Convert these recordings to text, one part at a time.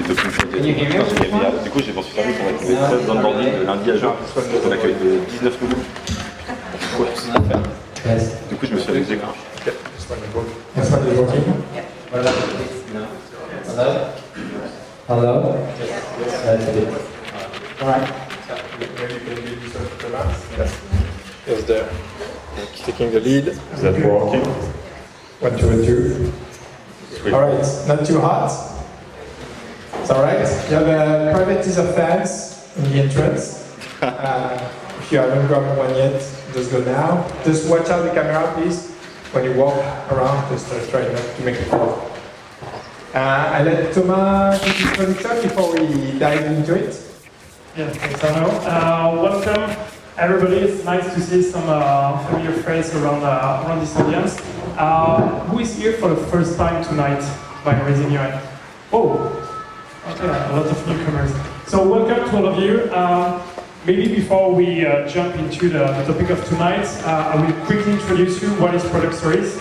devait t'occuper du coup, j'ai pensé faire qu'on va trouver 13 onboarding de lundi à jeudi. On accueille 19 nouveaux. Quoi, tout ça à faire. Du coup, je me suis amusé. Hello? Alright. Is there. Taking the lead. Is that working? 1, 2, and 2. Alright, not too hot. It's alright. You have a private teaser fans in the entrance. If you haven't grabbed one yet, just go now. Just watch out the camera, please. When you walk around, just try not to make it fall. I let Thomas do his product before we dive into it. Yeah, thanks, Arno. Welcome, everybody. It's nice to see some familiar faces around this audience. Who is here for the first time tonight by raising your hand? Oh, okay, a lot of newcomers. So welcome to all of you. Maybe before we jump into the topic of tonight, I will quickly introduce you what is ProductStories.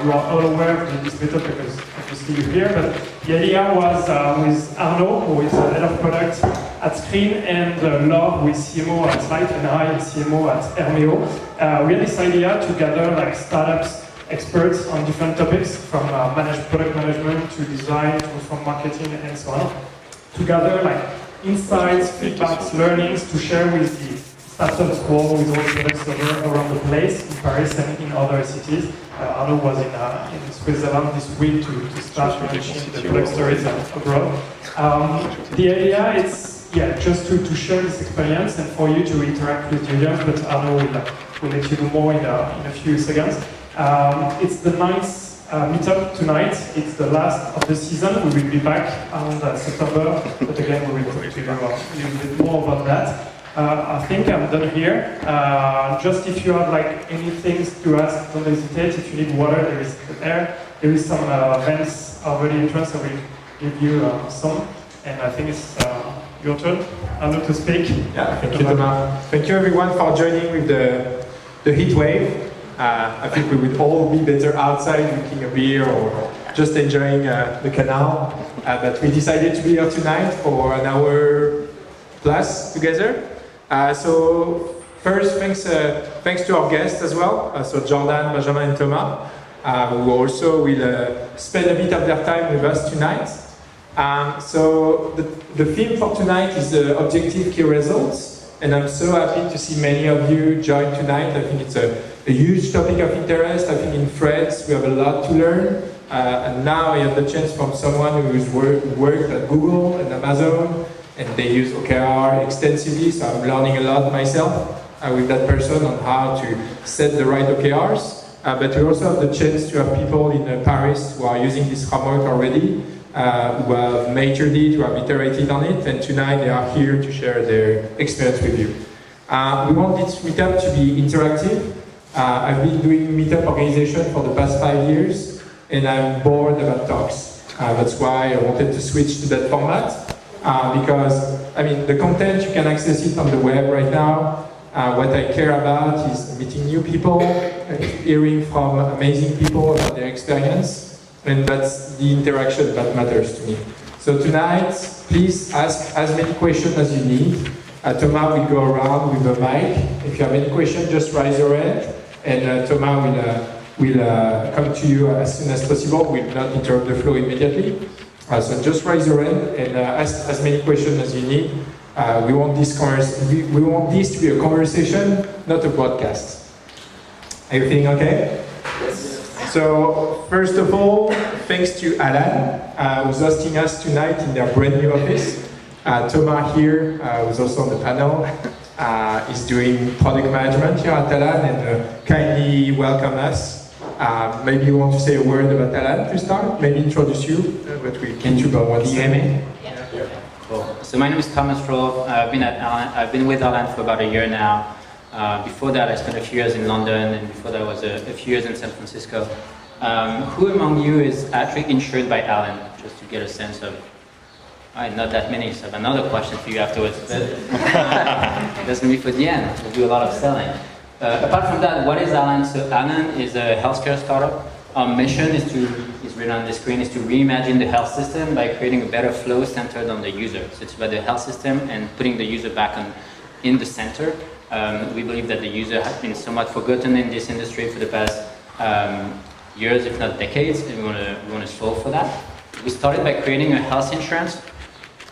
You are all aware of this meetup because obviously you're here, but the idea was with Arno, who is the head of product at Screen, and Laure, who is CMO at Slide, and I am CMO at Hermeo. We had this idea to gather like startups, experts on different topics, from product management to design to from marketing and so on, to gather like insights, feedbacks, learnings to share with the startups world with all products around the place, in Paris and in other cities. Arno was in Switzerland this week to start launching the ProductStories abroad. The idea is just to share this experience and for you to interact with the audience, but Arno will let you do more in a few seconds. It's the 9th meetup tonight. It's the last of the season. We will be back on September, but again, we will talk to you a little bit more about that. I think I'm done here. Just if you have like any things to ask, don't hesitate. If you need water, there is there. There is some vents already in trance. I will give you some. And I think it's your turn, Arno, to speak. Yeah, thank you, Thomas. Thank you, everyone, for joining with the heat wave. I think we would all be better outside drinking a beer or just enjoying the canal. But we decided to be here tonight for an hour plus together. So first, thanks to our guests as well. So Jordan, Benjamin, and Thomas, who also will spend a bit of their time with us tonight. So the theme for tonight is objective key results. And I'm so happy to see many of you join tonight. I think it's a huge topic of interest. I think in France we have a lot to learn. And now I have the chance from someone who's worked at Google and Amazon, and they use OKR extensively, so I'm learning a lot myself with that person on how to set the right OKRs. But we also have the chance to have people in Paris who are using this framework already, who have matured it, who have iterated on it, and tonight they are here to share their experience with you. We want this meetup to be interactive. I've been doing meetup organization for the past 5 years, and I'm bored about talks. That's why I wanted to switch to that format, because, I mean, the content, you can access it on the web right now. What I care about is meeting new people, hearing from amazing people about their experience, and that's the interaction that matters to me. So tonight, please ask as many questions as you need. Thomas will go around with a mic. If you have any questions, just raise your hand, and Thomas will come to you as soon as possible. We'll not interrupt the flow immediately. So just raise your hand and ask as many questions as you need. We want this to be a conversation, not a broadcast. Everything okay? Yes. So first of all, thanks to Alan, who's hosting us tonight in their brand new office. Thomas here, who's also on the panel, is doing product management here at Alan, and kindly welcome us. Maybe you want to say a word about Alan to start? Maybe introduce you, but we can do about what Yeah. Cool. So my name is Thomas Rolf. I've been with Alan for about a year now. Before that, I spent a few years in London, and before that was a few years in San Francisco. Who among you is actually insured by Alan? Just to get a sense of. Not that many, so I have another question for you afterwards, but that's going to be for the end. We'll do a lot of selling. Apart from that, what is Alan? So Alan is a healthcare startup. Our mission is is written on the screen, is to reimagine the health system by creating a better flow centered on the user. So it's about the health system and putting the user back in the center. We believe that the user has been somewhat forgotten in this industry for the past years, if not decades, and we want to solve for that. We started by creating a health insurance,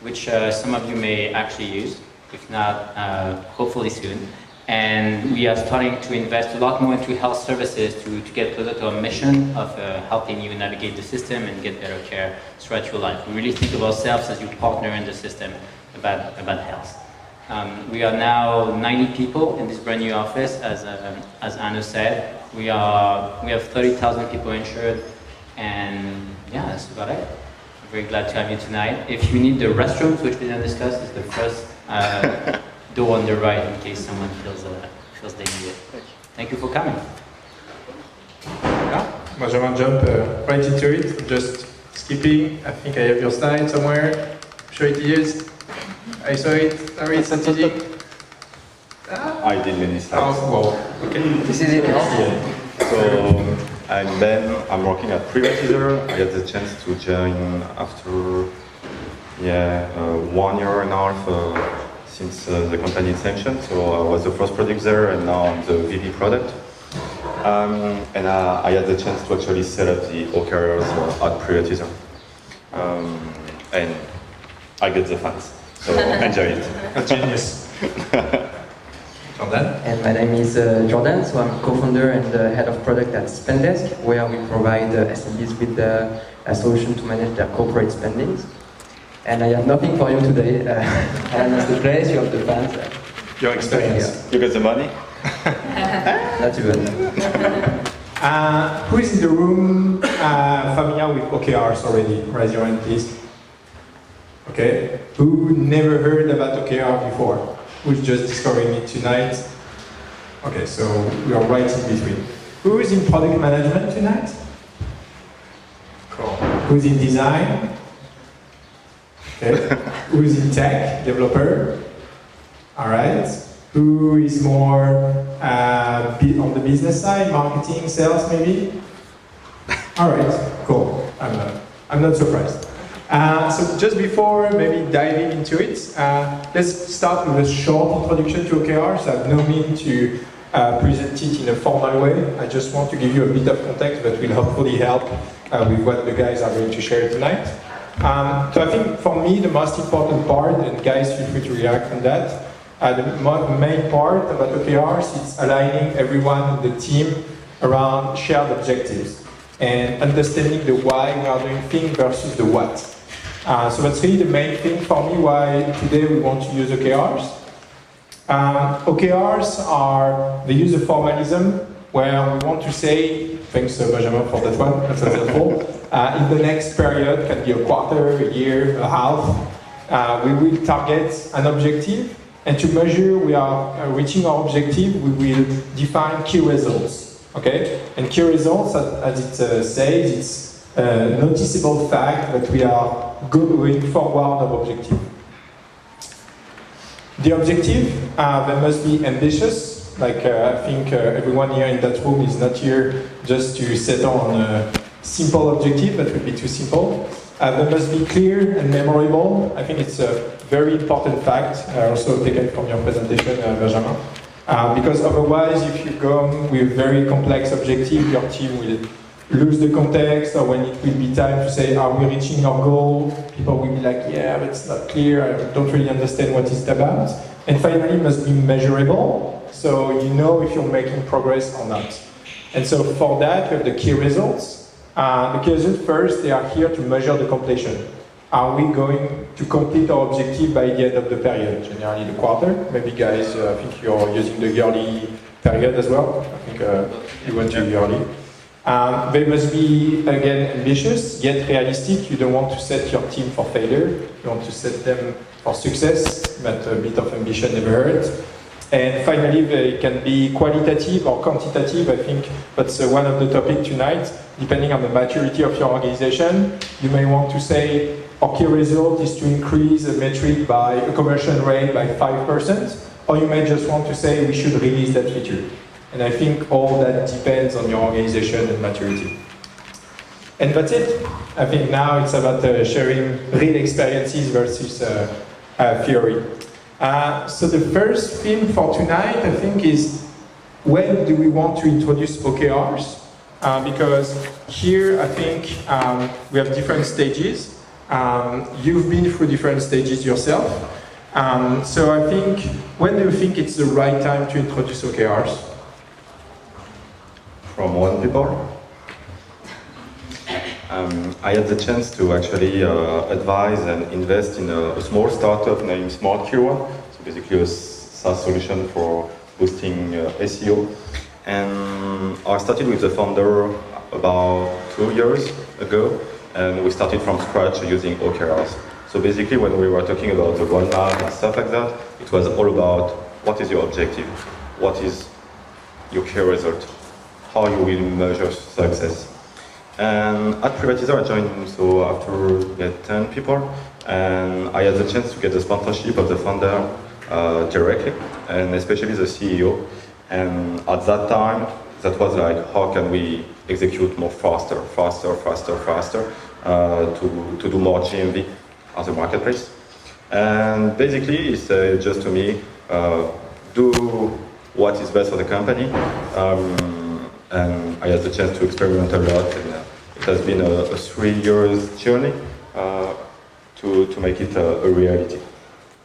which some of you may actually use, if not, hopefully soon. And we are starting to invest a lot more into health services to get closer to our mission of helping you navigate the system and get better care throughout your life. We really think of ourselves as your partner in the system about health. We are now 90 people in this brand new office, as Anna said. We have 30,000 people insured, and yeah, that's about it. I'm very glad to have you tonight. If you need the restrooms, which we didn't discuss, is the first door on the right in case someone feels they need it. Thank you for coming. Yeah, moi je vais jump right into it. Just skipping. I think I have your slide somewhere. I'm sure it is. I saw it. Sorry, strategic. I did many slides. Oh, well, okay. This is it. So I'm Ben. I'm working at ProductStories. I had the chance to join after 1 year and a half since the company inception. So I was the first product there, and now I'm the VP product. And I had the chance to actually set up the OKRs at ProductStories. And I get the fans. So enjoy it. A genius. Jordan? And my name is Jordan, so I'm co-founder and head of product at Spendesk, where we provide SMBs with a solution to manage their corporate spendings. And I have nothing for you today. I am at the place, you have the fans. Your experience. You got the money? Not too bad. Who is in the room familiar with OKRs already? Raise your hand, please. Okay. Who never heard about OKR before? Who's just discovering it tonight? Okay, so we are right in between. Who is in product management tonight? Cool. Who's in design? Okay. Who's in tech? Developer? All right. Who is more on the business side? Marketing, sales, maybe? All right, cool. I'm not surprised. So just before maybe diving into it, let's start with a short introduction to OKRs. I have no mean to present it in a formal way. I just want to give you a bit of context that will hopefully help with what the guys are going to share tonight. So I think for me the most important part, and guys feel free to react on that, the main part about OKRs is aligning everyone in the team around shared objectives and understanding the why we are doing things versus the what. So that's really the main thing for me why today we want to use OKRs. OKRs they use a formalism where we want to say, thanks Benjamin for that one, that's helpful, in the next period, can be a quarter, a year, a half, we will target an objective, and to measure we are reaching our objective, we will define key results. Okay? And key results, as it says, it's a noticeable fact that we are going forward of objective. The objective, they must be ambitious. Like I think everyone here in that room is not here just to set on a simple objective, that would be too simple. They must be clear and memorable. I think it's a very important fact, also taken from your presentation, Benjamin. Because otherwise, if you go with very complex objective, your team will lose the context, or when it will be time to say, are we reaching our goal? People will be like, yeah, but it's not clear, I don't really understand what it's about. And finally, it must be measurable, so you know if you're making progress or not. And so for that, we have the key results. The key results first, they are here to measure the completion. Are we going to complete our objective by the end of the period? Generally the quarter. Maybe guys, I think you're using the yearly period as well. I think you went to yearly. They must be, again, ambitious, yet realistic. You don't want to set your team for failure. You want to set them for success, but a bit of ambition never hurts. And finally, they can be qualitative or quantitative. I think that's one of the topics tonight. Depending on the maturity of your organization, you may want to say, our key result is to increase a metric by a conversion rate by 5%, or you may just want to say, we should release that feature. And I think all that depends on your organization and maturity. And that's it. I think now it's about sharing real experiences versus theory. So the first theme for tonight, I think, is when do we want to introduce OKRs? Because here, I think, we have different stages. You've been through different stages yourself. So I think, when do you think it's the right time to introduce OKRs? From one people. I had the chance to actually advise and invest in a small startup named SmartQ1, so basically a SaaS solution for boosting SEO. And I started with the founder about 2 years ago, and we started from scratch using OKRs. So basically, when we were talking about the roadmap and stuff like that, it was all about what is your objective, what is your key result, how you will measure success. And at Privatizer, I joined so after we had 10 people, and I had the chance to get the sponsorship of the founder directly, and especially the CEO. And at that time, that was like, how can we execute more faster to do more GMV as a marketplace. And basically, he said just to me, do what is best for the company. And I had the chance to experiment a lot, and it has been a 3 years journey to make it a reality.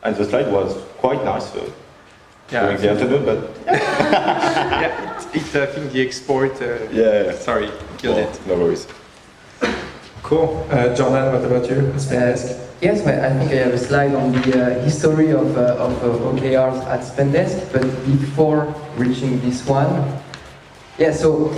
And the slide was quite nice during the afternoon, but Yeah, it's I think the export. yeah, Sorry, killed it. no worries. Cool. Jordan, what about you? Spendesk. Yes, well, I think I have a slide on the history of OKRs at Spendesk, but before reaching this one, yeah, so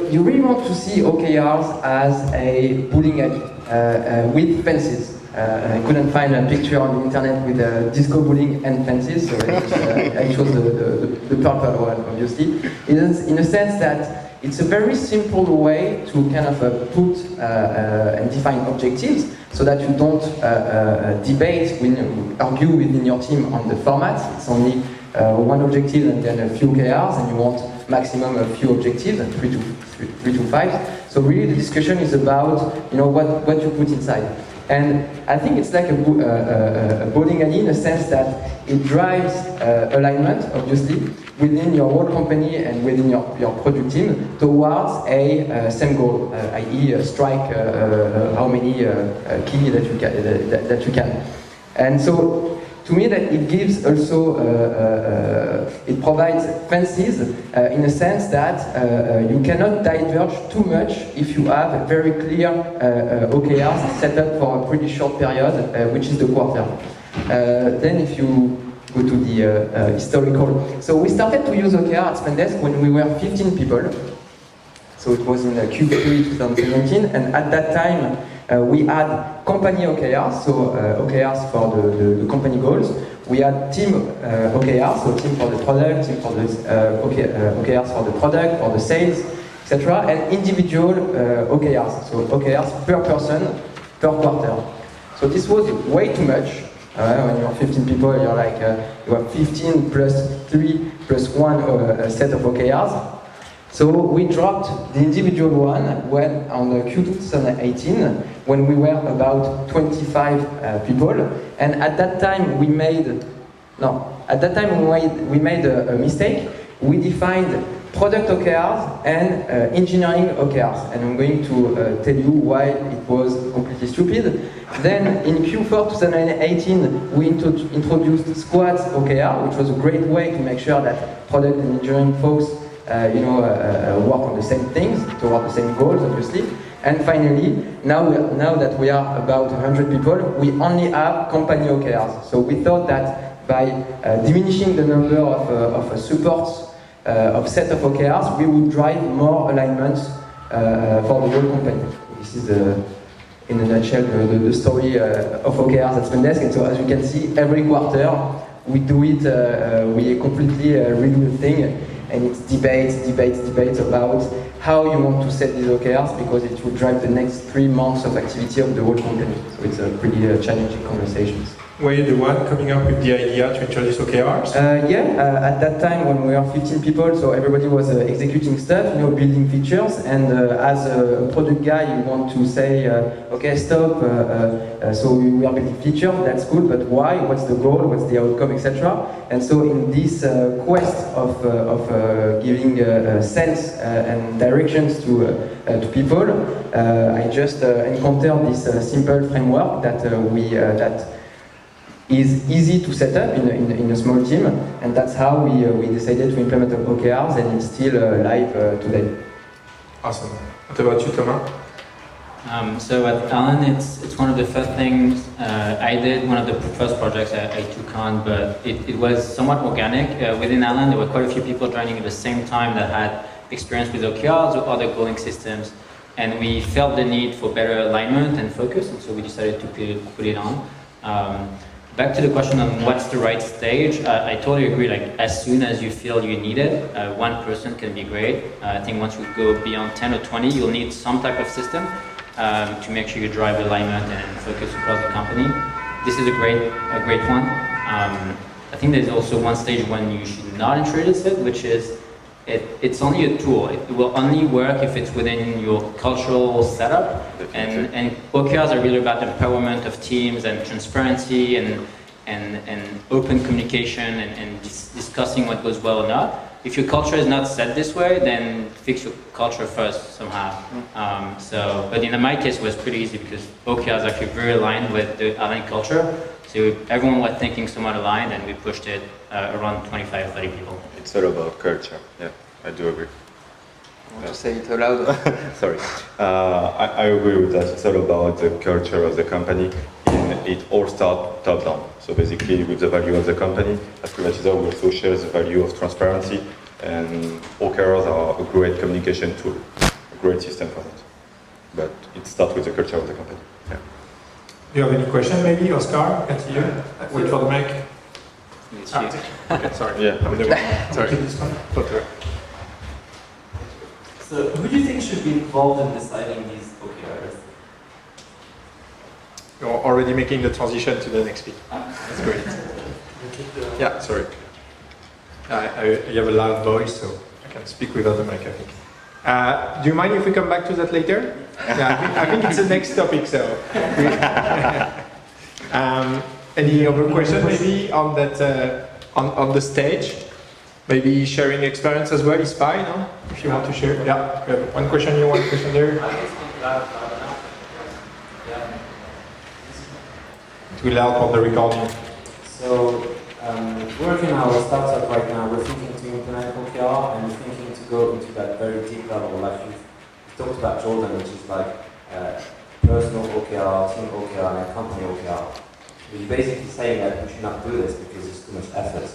you really want to see OKRs as a bowling alley with fences. I couldn't find a picture on the internet with disco bowling and fences, so I chose the purple one, obviously. In a sense that it's a very simple way to kind of put and define objectives so that you don't argue within your team on the format. It's only one objective and then a few OKRs, and you want maximum a few objectives, and 3 to 5. So really the discussion is about what you put inside. And I think it's like a bowling alley in a sense that it drives alignment, obviously, within your whole company and within your product team towards a same goal, i.e. strike how many key that you can. And so, to me, that it gives also, it provides fences in a sense that you cannot diverge too much if you have very clear OKRs set up for a pretty short period, which is the quarter. Then if you go to the historical, so we started to use OKR at Spendesk when we were 15 people. So it was in Q3 2017, and at that time, we had company OKRs, so OKRs for the company goals. We had team OKRs, so team for the product, team for the OKRs for the product, for the sales, etc. And individual OKRs, so OKRs per person, per quarter. So this was way too much. When you're 15 people, you're like, you have 15 plus 3 plus 1 set of OKRs. So we dropped the individual one when on the Q2 2018, when we were about 25 people, and at that time we made a mistake. We defined product OKRs and engineering OKRs, and I'm going to tell you why it was completely stupid. Then in Q4 2018, we introduced squads OKR, which was a great way to make sure that product and engineering folks work on the same things, toward the same goals, obviously. And finally, now that we are about 100 people, we only have company OKRs. So we thought that by diminishing the number of supports of set of OKRs, we would drive more alignments for the whole company. This is, in a nutshell, the story of OKRs at Spendesk. And so as you can see, every quarter, we do it, we completely redo the thing. And it's debates about how you want to set these OKRs, because it will drive the next 3 months of activity of the whole company. So it's a pretty challenging conversations. Were you the one coming up with the idea to introduce OKRs? At that time when we were 15 people, so everybody was executing stuff, building features, and as a product guy, you want to say, okay, stop, so we are building features, that's cool, but why? What's the goal? What's the outcome, etc. And so in this quest of giving sense and directions to people, I just encountered this simple framework that that is easy to set up in a small team, and that's how we decided to implement OKRs, and it's still live today. Awesome. What about you, Thomas? So at Alan, it's one of the first things I did, one of the first projects I took on, but it was somewhat organic. Within Alan, there were quite a few people joining at the same time that had experience with OKRs or other goaling systems, and we felt the need for better alignment and focus, and so we decided to put it on. Back to the question on what's the right stage, I totally agree, like as soon as you feel you need it, one person can be great. I think once you go beyond 10 or 20, you'll need some type of system to make sure you drive alignment and focus across the company. This is a great one. I think there's also one stage when you should not introduce it, which is it's only a tool. It will only work if it's within your cultural setup. And OKRs are really about empowerment of teams and transparency and open communication and discussing what goes well or not. If your culture is not set this way, then fix your culture first somehow. But in my case, it was pretty easy because OKRs are actually very aligned with the Alan culture. So everyone was thinking somewhat aligned, and we pushed it around 25, 30 people. It's all about culture. Yeah, I do agree. I want to say it aloud. Sorry. I agree with that. It's all about the culture of the company. And it all starts top down. So basically, with the value of the company, as Privatizer, we also share the value of transparency. And OKRs are a great communication tool, a great system for that. But it starts with the culture of the company. Yeah. Do you have any question, maybe, Oscar? Continue. Wait for the mic. Okay, sorry. Yeah. Sorry. So, who do you think should be involved in deciding these OKRs? You're already making the transition to the next speaker. That's great. Yeah, sorry. I have a loud voice, so I can speak without the mic, I think. Do you mind if we come back to that later? Yeah, I think it's the next topic, so. Any other question maybe on that, on the stage? Maybe sharing experience as well is fine, no? If you want to share. Yeah, we have one question here, one question there. Too loud for the recording. So, working in our startup right now, we're thinking to implement OKR and we're thinking to go into that very deep level. Like you've talked about Jordan, which is like personal OKR, team OKR, and company OKR. You're basically saying that we should not do this because it's too much effort.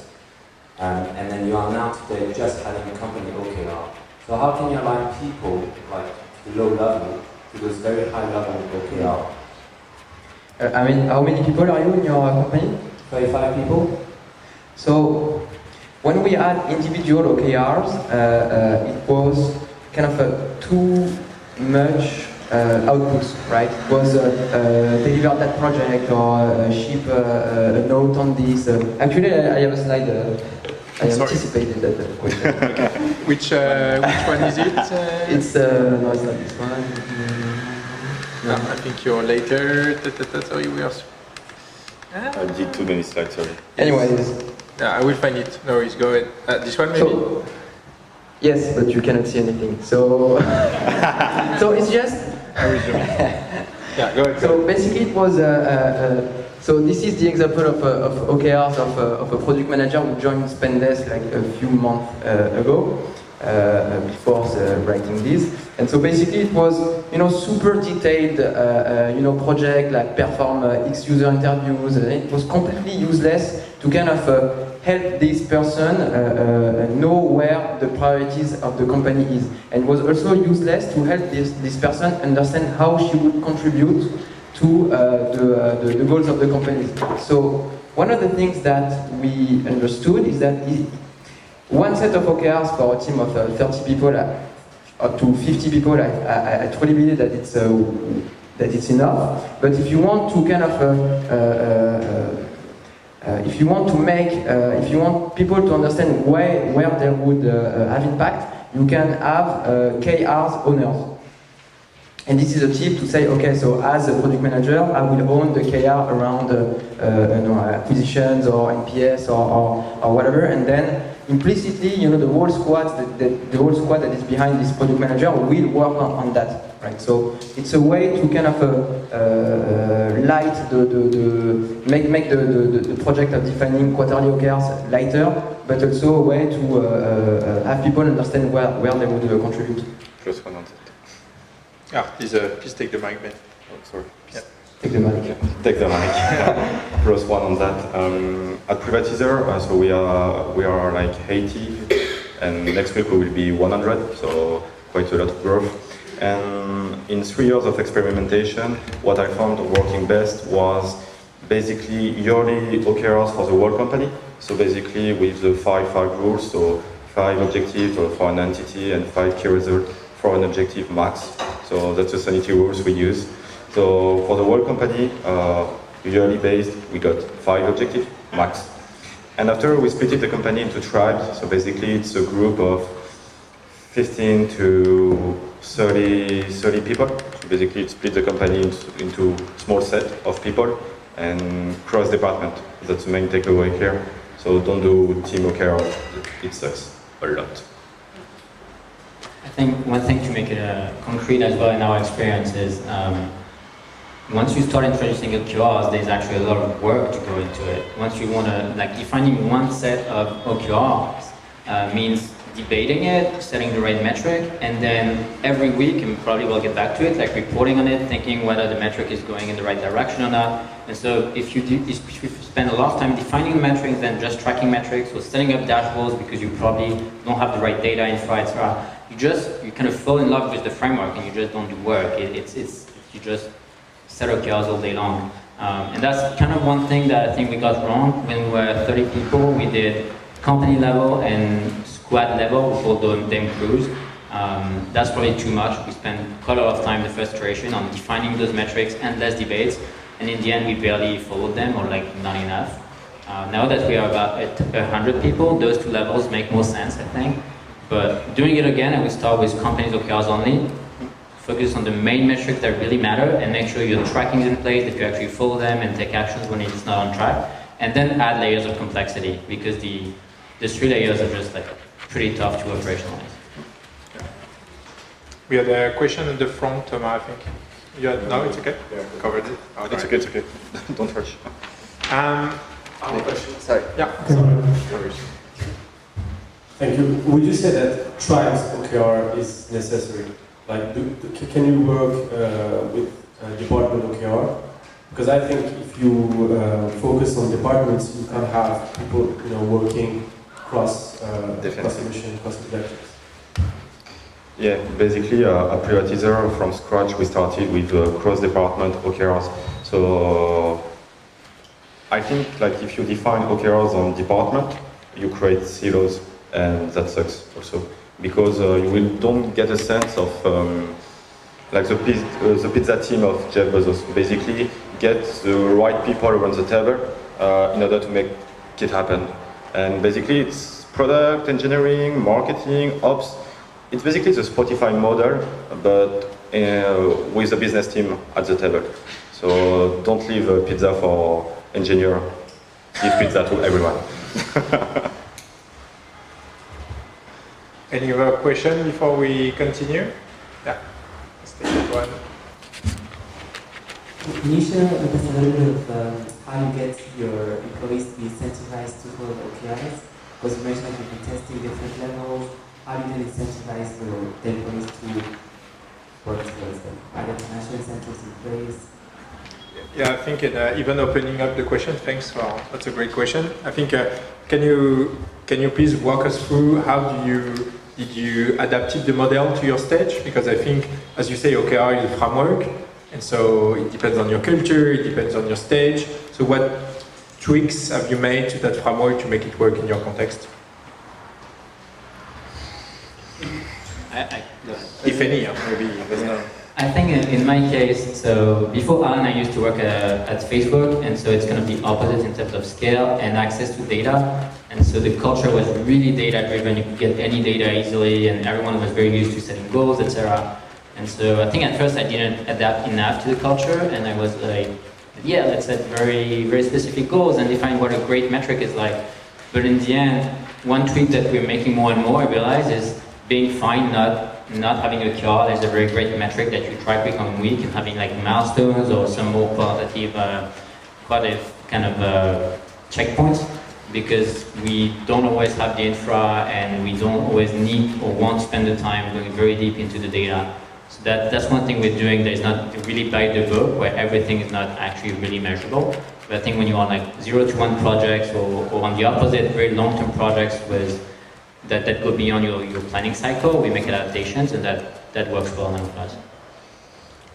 And then you are now today just having a company OKR. So how can you align people like the low level to those very high level OKR? How many people are you in your company? 35 people. So when we had individual OKRs, it was kind of too much outputs, right? It was deliver that project or ship a note on this. Actually, I have a slide. I anticipated that question. Which one is it? It's no, it's not this one. No, I think you're later. Sorry, we are. I did too many slides, sorry. Anyways. Yeah, I will find it. No worries, go ahead. This one maybe? So, yes, but you cannot see anything. So, so it's just. Yeah, go ahead. So basically, it was. So this is the example of OKRs of a product manager who joined Spendesk like a few months ago, before writing this. And so basically, it was super detailed, project like perform X user interviews. It was completely useless to kind of help this person know where the priorities of the company is, and it was also useless to help this person understand how she would contribute to the goals of the company. So one of the things that we understood is that one set of OKRs for a team of 30 people up to 50 people, I truly believe that it's enough. But if you want to kind of if you want to make, if you want people to understand where they would have impact, you can have KRs owners. And this is a tip to say, okay, so as a product manager, I will own the KR around acquisitions or NPS or whatever, and then implicitly, the whole squad, the whole squad that is behind this product manager will work on that, right? So it's a way to kind of light make the project of defining quarterly OKRs lighter, but also a way to have people understand where they would contribute. Plus one on that. Please take the mic, Ben. Oh, sorry. Yeah. Take the mic. Take the mic. Plus one on that. At Privatizer, so we are like 80, and next week we will be 100. So quite a lot of growth. And in 3 years of experimentation, what I found working best was basically yearly OKRs for the whole company. So basically with the 5 rules, so 5 objectives for an entity and 5 key results for an objective max. So that's the sanity rules we use. So for the whole company, yearly based, we got 5 objectives max. And after we split the company into tribes, so basically it's a group of 15 to 30 people. So basically it split the company into small set of people and cross department. That's the main takeaway here. So don't do team OKR, it sucks a lot. I think one thing to make it concrete as well in our experience is once you start introducing OKRs, there's actually a lot of work to go into it. Once you want to, defining one set of OKRs means debating it, setting the right metric, and then every week, and probably we'll get back to it, reporting on it, thinking whether the metric is going in the right direction or not. And so if you spend a lot of time defining the metrics than just tracking metrics or setting up dashboards because you probably don't have the right data infra, etc., you kind of fall in love with the framework and you just don't do work. You just set OKRs all day long. And that's kind of one thing that I think we got wrong. When we were 30 people, we did company level and squad level, we called them crews. That's probably too much. We spent quite a lot of time the first iteration on defining those metrics and less debates. And in the end, we barely followed them, or not enough. Now that we are about at 100 people, those 2 levels make more sense, I think. But doing it again, I would start with companies OKRs only. Focus on the main metrics that really matter and make sure your tracking is in place, that you actually follow them and take actions when it's not on track. And then add layers of complexity, because the 3 layers are just pretty tough to operationalize. We had a question at the front, Thomas, I think. No, it's okay? Yeah, covered it? Oh, it's okay, it's okay. Don't rush. Sorry. Yeah. Thank you. Would you say that tribes OKR is necessary? Can you work with department OKR? Because I think if you focus on departments, you can have people working cross mission, cross objectives. Yeah, basically at Privatizer from scratch we started with cross-department OKRs. So I think if you define OKRs on department, you create silos, and that sucks also because you don't get a sense of the pizza team of Jeff Bezos. Basically, get the right people around the table in order to make it happen. And basically, it's product, engineering, marketing, ops. It's basically the Spotify model, but with a business team at the table. So don't leave a pizza for engineer. Give pizza to everyone. Any other question before we continue? Yeah, let's take that one. Can you share with us a little bit of how you get your employees to be incentivized to follow OKRs? Because you mentioned that you've been testing different levels. How do you then incentivize the employees to work towards them? Are there financial incentives in place? Yeah, I think even opening up the question, thanks for that's a great question. I think can you please walk us through how did you adapt the model to your stage? Because I think, as you say, OKR is a framework, and so it depends on your culture, it depends on your stage. So what tweaks have you made to that framework to make it work in your context? I If any, maybe. I think in my case, so before Alan, I used to work at Facebook, and so it's kind of the opposite in terms of scale and access to data. And so the culture was really data-driven. You could get any data easily, and everyone was very used to setting goals, etc. And so I think at first I didn't adapt enough to the culture, and I was like, yeah, let's set very, very specific goals and define what a great metric is like. But in the end, one tweak that we're making more and more, I realize, is being fine not having a OKR is a very great metric that you track week on week, and having like milestones or some more qualitative kind of checkpoints, because we don't always have the infra and we don't always need or want to spend the time going very deep into the data. So that's one thing we're doing that is not really by the book, where everything is not actually really measurable. But I think when you're on like 0 to 1 projects or on the opposite, very long-term projects with that go beyond your planning cycle, we make adaptations, and that works well now for us.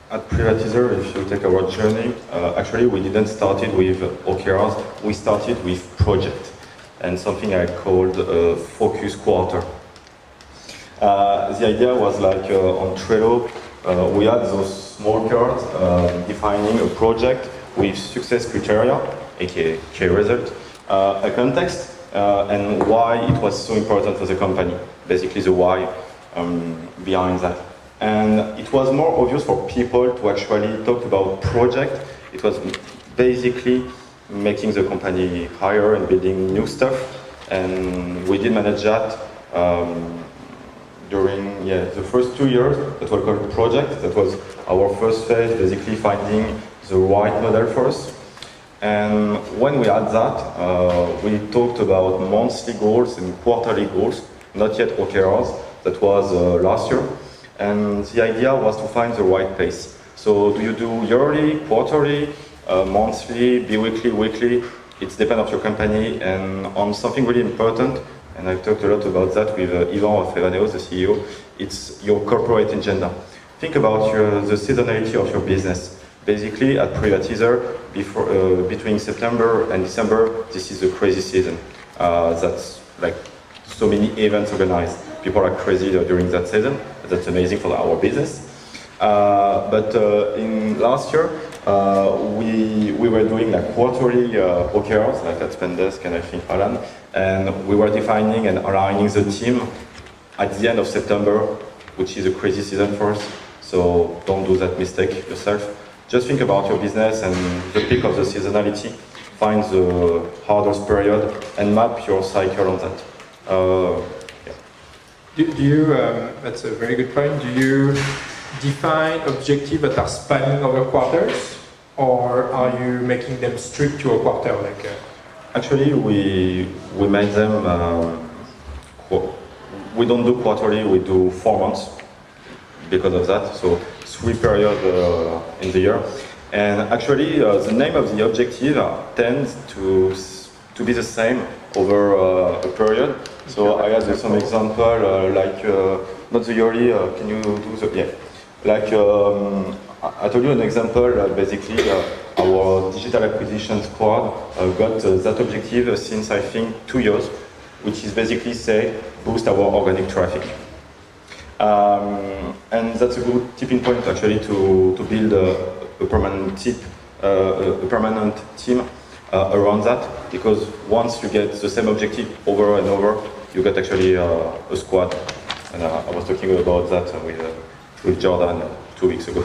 At Privatizer, if you take our journey, actually we didn't start it with OKRs, we started with project, and something I called focus quarter. The idea was like on Trello, we had those small cards defining a project with success criteria, aka key result, a context, and why it was so important for the company, basically the why behind that. And it was more obvious for people to actually talk about project. It was basically making the company higher and building new stuff, and we did manage that during the first 2 years that were called project. That was our first phase, basically finding the right model for us. And when we had that, we talked about monthly goals and quarterly goals, not yet OKRs. That was last year. And the idea was to find the right pace. So do you do yearly, quarterly, monthly, bi-weekly, weekly? It depends on your company. And on something really important, and I've talked a lot about that with Ivan of Evaneo, the CEO, it's your corporate agenda. Think about the seasonality of your business. Basically, at Privatizer, between September and December, this is the crazy season. That's like so many events organized. People are crazy during that season. That's amazing for our business. But in last year, we were doing like quarterly OKRs, like at Spendesk and I think Alan, and we were defining and aligning the team at the end of September, which is a crazy season for us. So don't do that mistake yourself. Just think about your business and the peak of the seasonality. Find the hardest period and map your cycle on that. Do you, that's a very good point, do you define objectives that are spanning over quarters, or are you making them strict to a quarter? Actually, we made them, we don't do quarterly, we do 4 months because of that, so 3 periods in the year. And actually, the name of the objective tends to be the same over a period. So I had some example, like, not the yearly, can you do the, yeah. Like, I told you an example, basically, our digital acquisition squad got that objective since, I think, 2 years, which is basically, say, boost our organic traffic. And that's a good tipping point, actually, to build a permanent team around that, because once you get the same objective over and over, you get actually a squad. And I was talking about that with Jordan 2 weeks ago.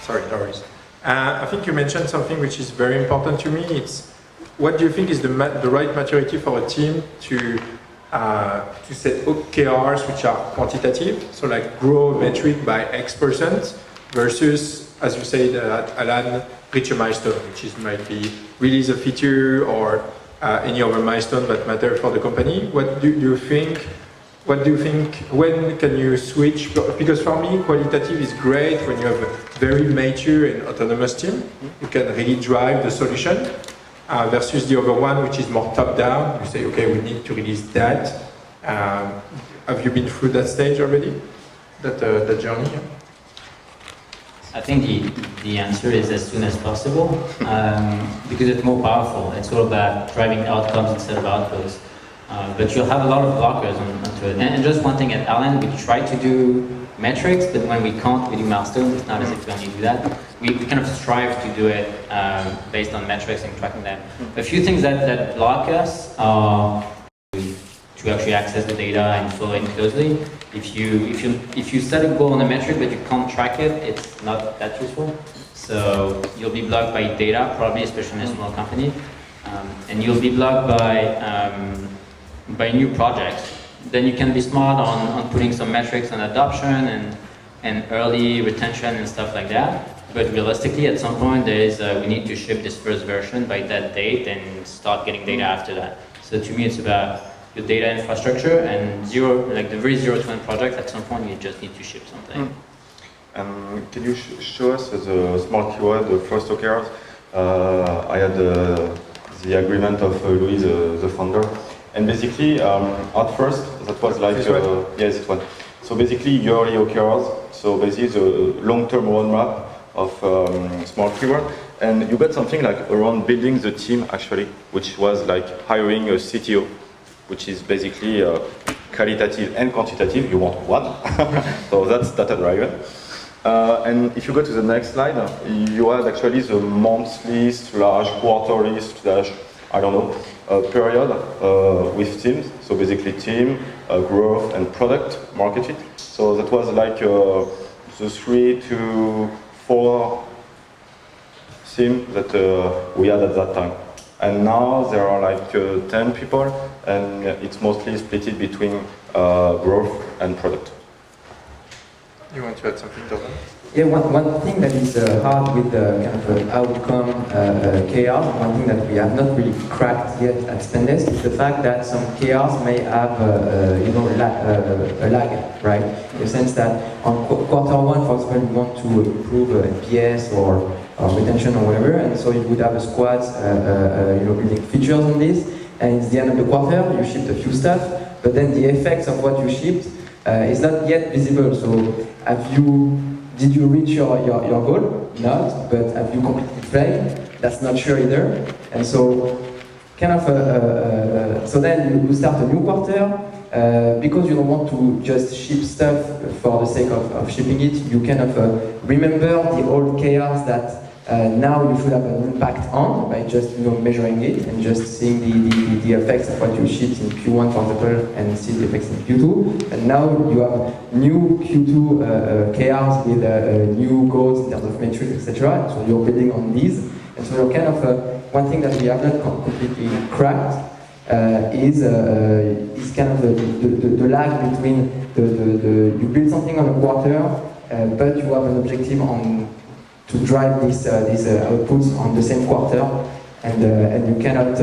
Sorry, Doris. I think you mentioned something which is very important to me. It's what do you think is the right maturity for a team to set OKRs which are quantitative, so like grow a metric by X%, versus, as you said, Alan, reach a milestone, which might be release a feature or any other milestone that matter for the company. What do you think? When can you switch? Because for me, qualitative is great when you have a very mature and autonomous team. You can really drive the solution. Versus the other one, which is more top-down. You say, okay, we need to release that. Have you been through that stage already? That journey? I think the answer is as soon as possible, because it's more powerful. It's all about driving outcomes instead of outputs. But you'll have a lot of blockers onto it. And just one thing at Allen, we try to do metrics, but when we can't, we do milestones. It's not as if we only do that. We kind of strive to do it based on metrics and tracking them. A few things that block us are to actually access the data and follow it closely. If you set a goal on a metric but you can't track it, it's not that useful. So you'll be blocked by data, probably, especially in a small company, and you'll be blocked by new projects. Then you can be smart on putting some metrics on adoption and early retention and stuff like that. But realistically, at some point, we need to ship this first version by that date and start getting data after that. So to me, it's about your data infrastructure and the very zero-to-one project. At some point, you just need to ship something. Can you show us the small keyword, the first OKRs? I had the agreement of Louis, the founder. And basically, at first, that was like, this one. So basically, yearly OKRs, so basically the long-term roadmap of small keyword. And you got something like around building the team, actually, which was like hiring a CTO, which is basically qualitative and quantitative. You want one. So that's data-driven. And if you go to the next slide, you have actually the monthly / quarterly / I don't know, period with teams. So basically team, growth, and product market fit. So that was like the 3 to 4 teams that we had at that time. And now there are like 10 people, and it's mostly split between growth and product. You want to add something, Dovan? Yeah, one thing that is hard with the kind of outcome KRs, one thing that we have not really cracked yet at Spendesk is the fact that some KRs may have a lag, right? In the sense that on quarter one, for example, you want to improve NPS or retention or whatever, and so you would have a squad building features on this, and it's the end of the quarter, you shipped a few stuff, but then the effects of what you shipped is not yet visible. So did you reach your goal? Not, but have you completely failed? That's not sure either. And so, kind of, so then you start a new quarter, because you don't want to just ship stuff for the sake of shipping it, you kind of remember the old KRs that now you should have an impact on by just measuring it and just seeing the effects of what you shipped in Q1, for example, and see the effects in Q2. And now you have new Q2 KRs with new goals in terms of metrics, etc. So you're building on these. And so you're kind of one thing that we have not completely cracked is kind of the lag between you build something on a quarter, but you have an objective to drive these outputs on the same quarter, and you cannot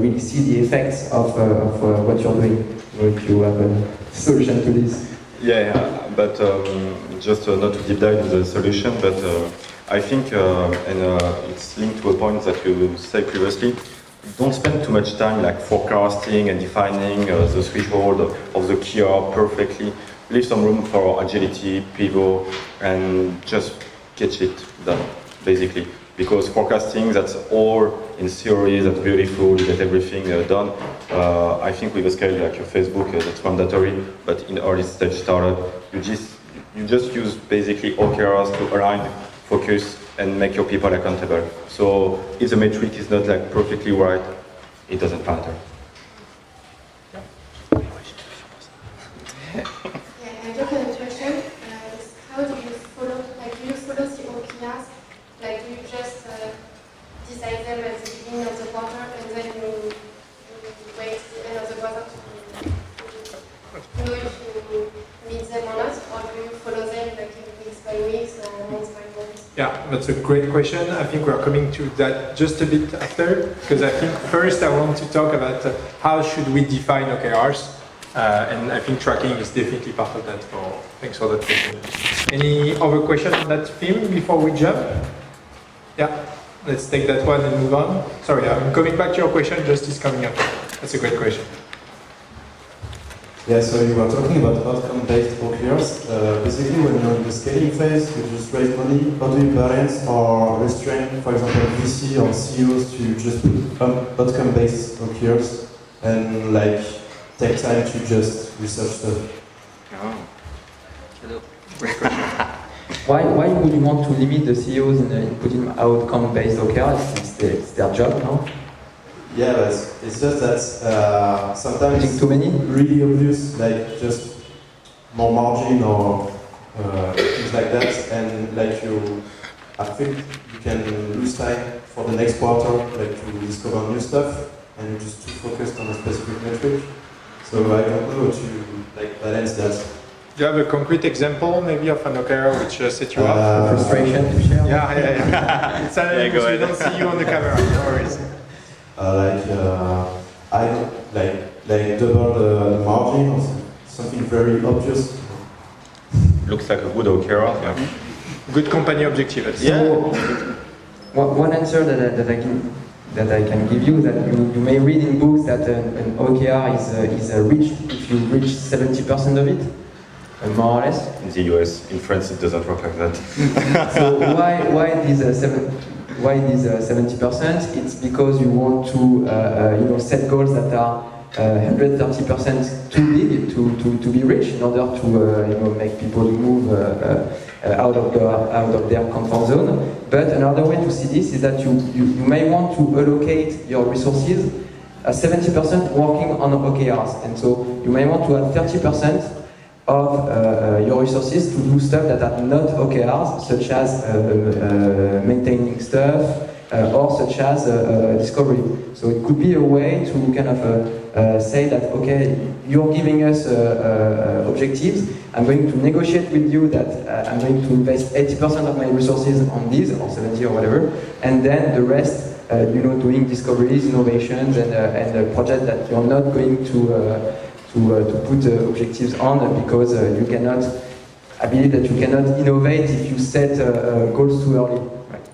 really see the effects of what you're doing. If you have a solution to this. Yeah, but just not to deep dive into the solution, but I think, and it's linked to a point that you said previously, don't spend too much time like forecasting and defining the threshold of the KR perfectly. Leave some room for agility, pivot, and just get shit done, basically. Because forecasting, that's all in theory, that's beautiful, you get everything done. I think with a scale like your Facebook, that's mandatory, but in early stage startup, you just use basically OKRs to align, focus, and make your people accountable. So if the metric is not like perfectly right, it doesn't matter. Yeah, I just have a question. How do you follow, do you follow the OKRs? Like, do you just decide them at the beginning of the quarter and then you wait till the end of the quarter to know if you meet them or not? Or do you follow them like weeks by weeks or months by months? Yeah, that's a great question. I think we're coming to that just a bit after, because I think first I want to talk about how should we define OKRs. And I think tracking is definitely part of that. Thanks for that question. Any other question on that theme before we jump? Yeah, let's take that one and move on. Sorry, I'm coming back to your question, just is coming up. That's a great question. Yeah, so you were talking about outcome-based OKRs. Basically, when you're in the scaling phase, you just raise money. How do you balance or restrain, for example, VC or CEOs to just put outcome-based OKRs and like take time to just research stuff? Why would you want to limit the CEOs in putting outcome-based OKRs? It's their job, no? Yeah, but it's just that sometimes Putting too many? really obvious, like just more margin or things like that, and like I think you can lose time for the next quarter, like to discover new stuff, and just too focused on a specific metric. So I don't know how to like balance that. Do you have a concrete example, maybe, of an OKR which set you up? Frustration to share? Yeah. It's anonymous, we don't see you on the camera, no worries. Like double the margin or something very obvious. Looks like a good OKR. Yeah. Good company objective. So, one answer that I can give you, that you may read in books that an OKR is reached if you reach 70% of it, more or less. In the US, in France, it doesn't work like that. So why this 70%? It's because you want to set goals that are 130% too big to be reached in order to make people move out of their comfort zone. But another way to see this is that you may want to allocate your resources 70% working on OKRs, and so you may want to have 30% of your resources to do stuff that are not OKRs, such as maintaining stuff or such as discovery. So it could be a way to kind of say that, okay, you're giving us objectives, I'm going to negotiate with you that I'm going to invest 80% of my resources on these, or 70 or whatever, and then the rest, doing discoveries, innovations, and projects that you're not going to put objectives on because you cannot. I believe that you cannot innovate if you set goals too early. Right.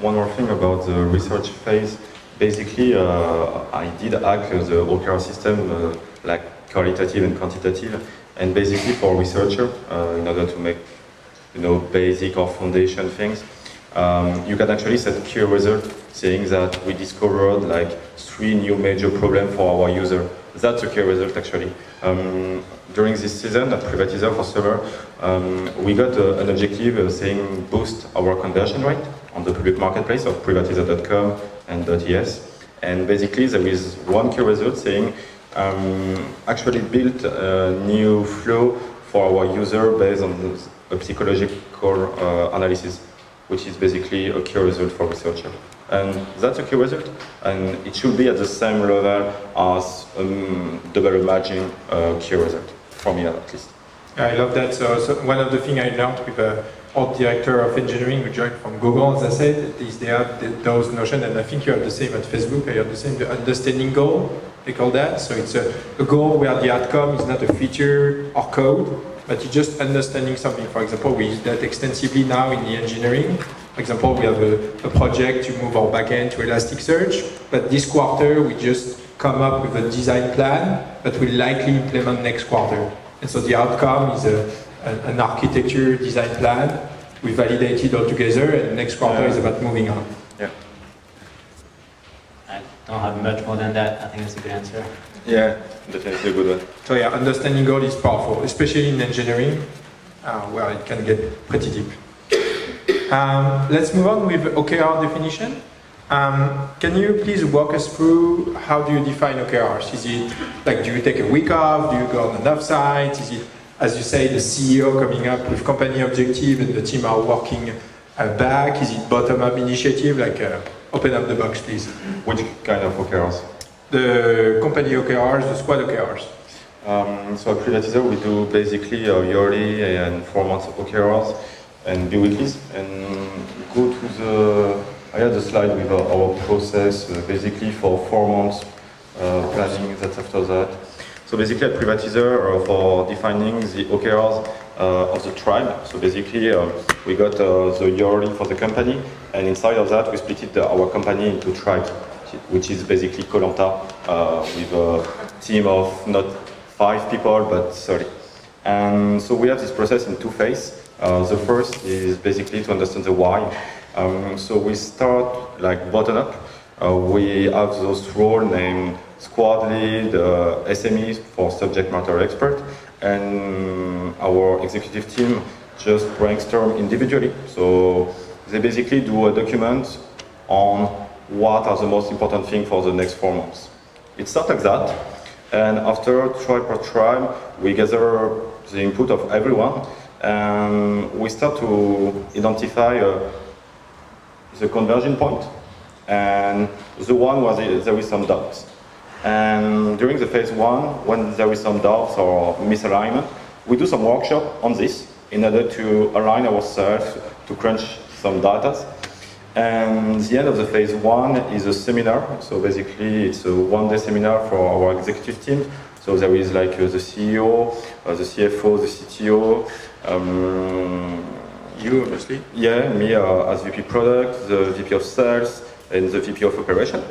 One more thing about the research phase. Basically, I did hack the OKR system, like qualitative and quantitative, and basically for researcher, in order to make, basic or foundation things, you can actually set key result, saying that we discovered like 3 new major problems for our user. That's a key result actually. During this season at Privatizer for summer, we got an objective saying boost our conversion rate on the public marketplace of privatizer.com and .es. And basically there is one key result saying actually build a new flow for our user based on a psychological analysis, which is basically a key result for researcher. And that's a key result, and it should be at the same level as double imaging key result, for me at least. I love that. So one of the things I learned with our director of engineering who joined from Google, as I said, is they have those notions, and I think you have the same at Facebook. I have the same, the understanding goal, they call that. So it's a goal where the outcome is not a feature or code, but you're just understanding something. For example, we use that extensively now in the engineering. For example, we have a project to move our backend to Elasticsearch, but this quarter we just come up with a design plan that we'll likely implement next quarter. And so the outcome is an architecture design plan. We validate it all together, and next quarter is about moving on. Yeah. I don't have much more than that. I think that's a good answer. Yeah, definitely a good one. So yeah, understanding goal is powerful, especially in engineering, where it can get pretty deep. Let's move on with OKR definition. Can you please walk us through how do you define OKRs? Is it like, do you take a week off? Do you go on an offsite? Is it, as you say, the CEO coming up with company objective and the team are working back? Is it bottom-up initiative? Like, open up the box, please. Which kind of OKRs? The company OKRs, the squad OKRs. So at Privatizer we do basically yearly and 4 months OKRs and bi-weeklies, and go to the, I had a slide with our process basically for 4 months planning, that's after that. So basically at Privatizer for defining the OKRs of the tribe, so basically we got the yearly for the company, and inside of that we split it, our company into tribes, which is basically Koh-Lanta with a team of not 5 people but 30. And so we have this process in 2 phases. The first is basically to understand the why. So we start like bottom up. We have those roles named squad lead, SMEs for subject matter expert, and our executive team just brainstorm individually. So they basically do a document on what are the most important things for the next 4 months. It's not like that. And after tribe per tribe, we gather the input of everyone, and we start to identify the conversion point, and the one where there is some doubts. And during the phase 1, when there is some doubts or misalignment, we do some workshop on this in order to align ourselves, to crunch some data. And the end of the phase 1 is a seminar. So basically, it's a 1-day seminar for our executive team. So there is like the CEO, the CFO, the CTO, you obviously? Yeah, me as VP product, the VP of sales, and the VP of operation.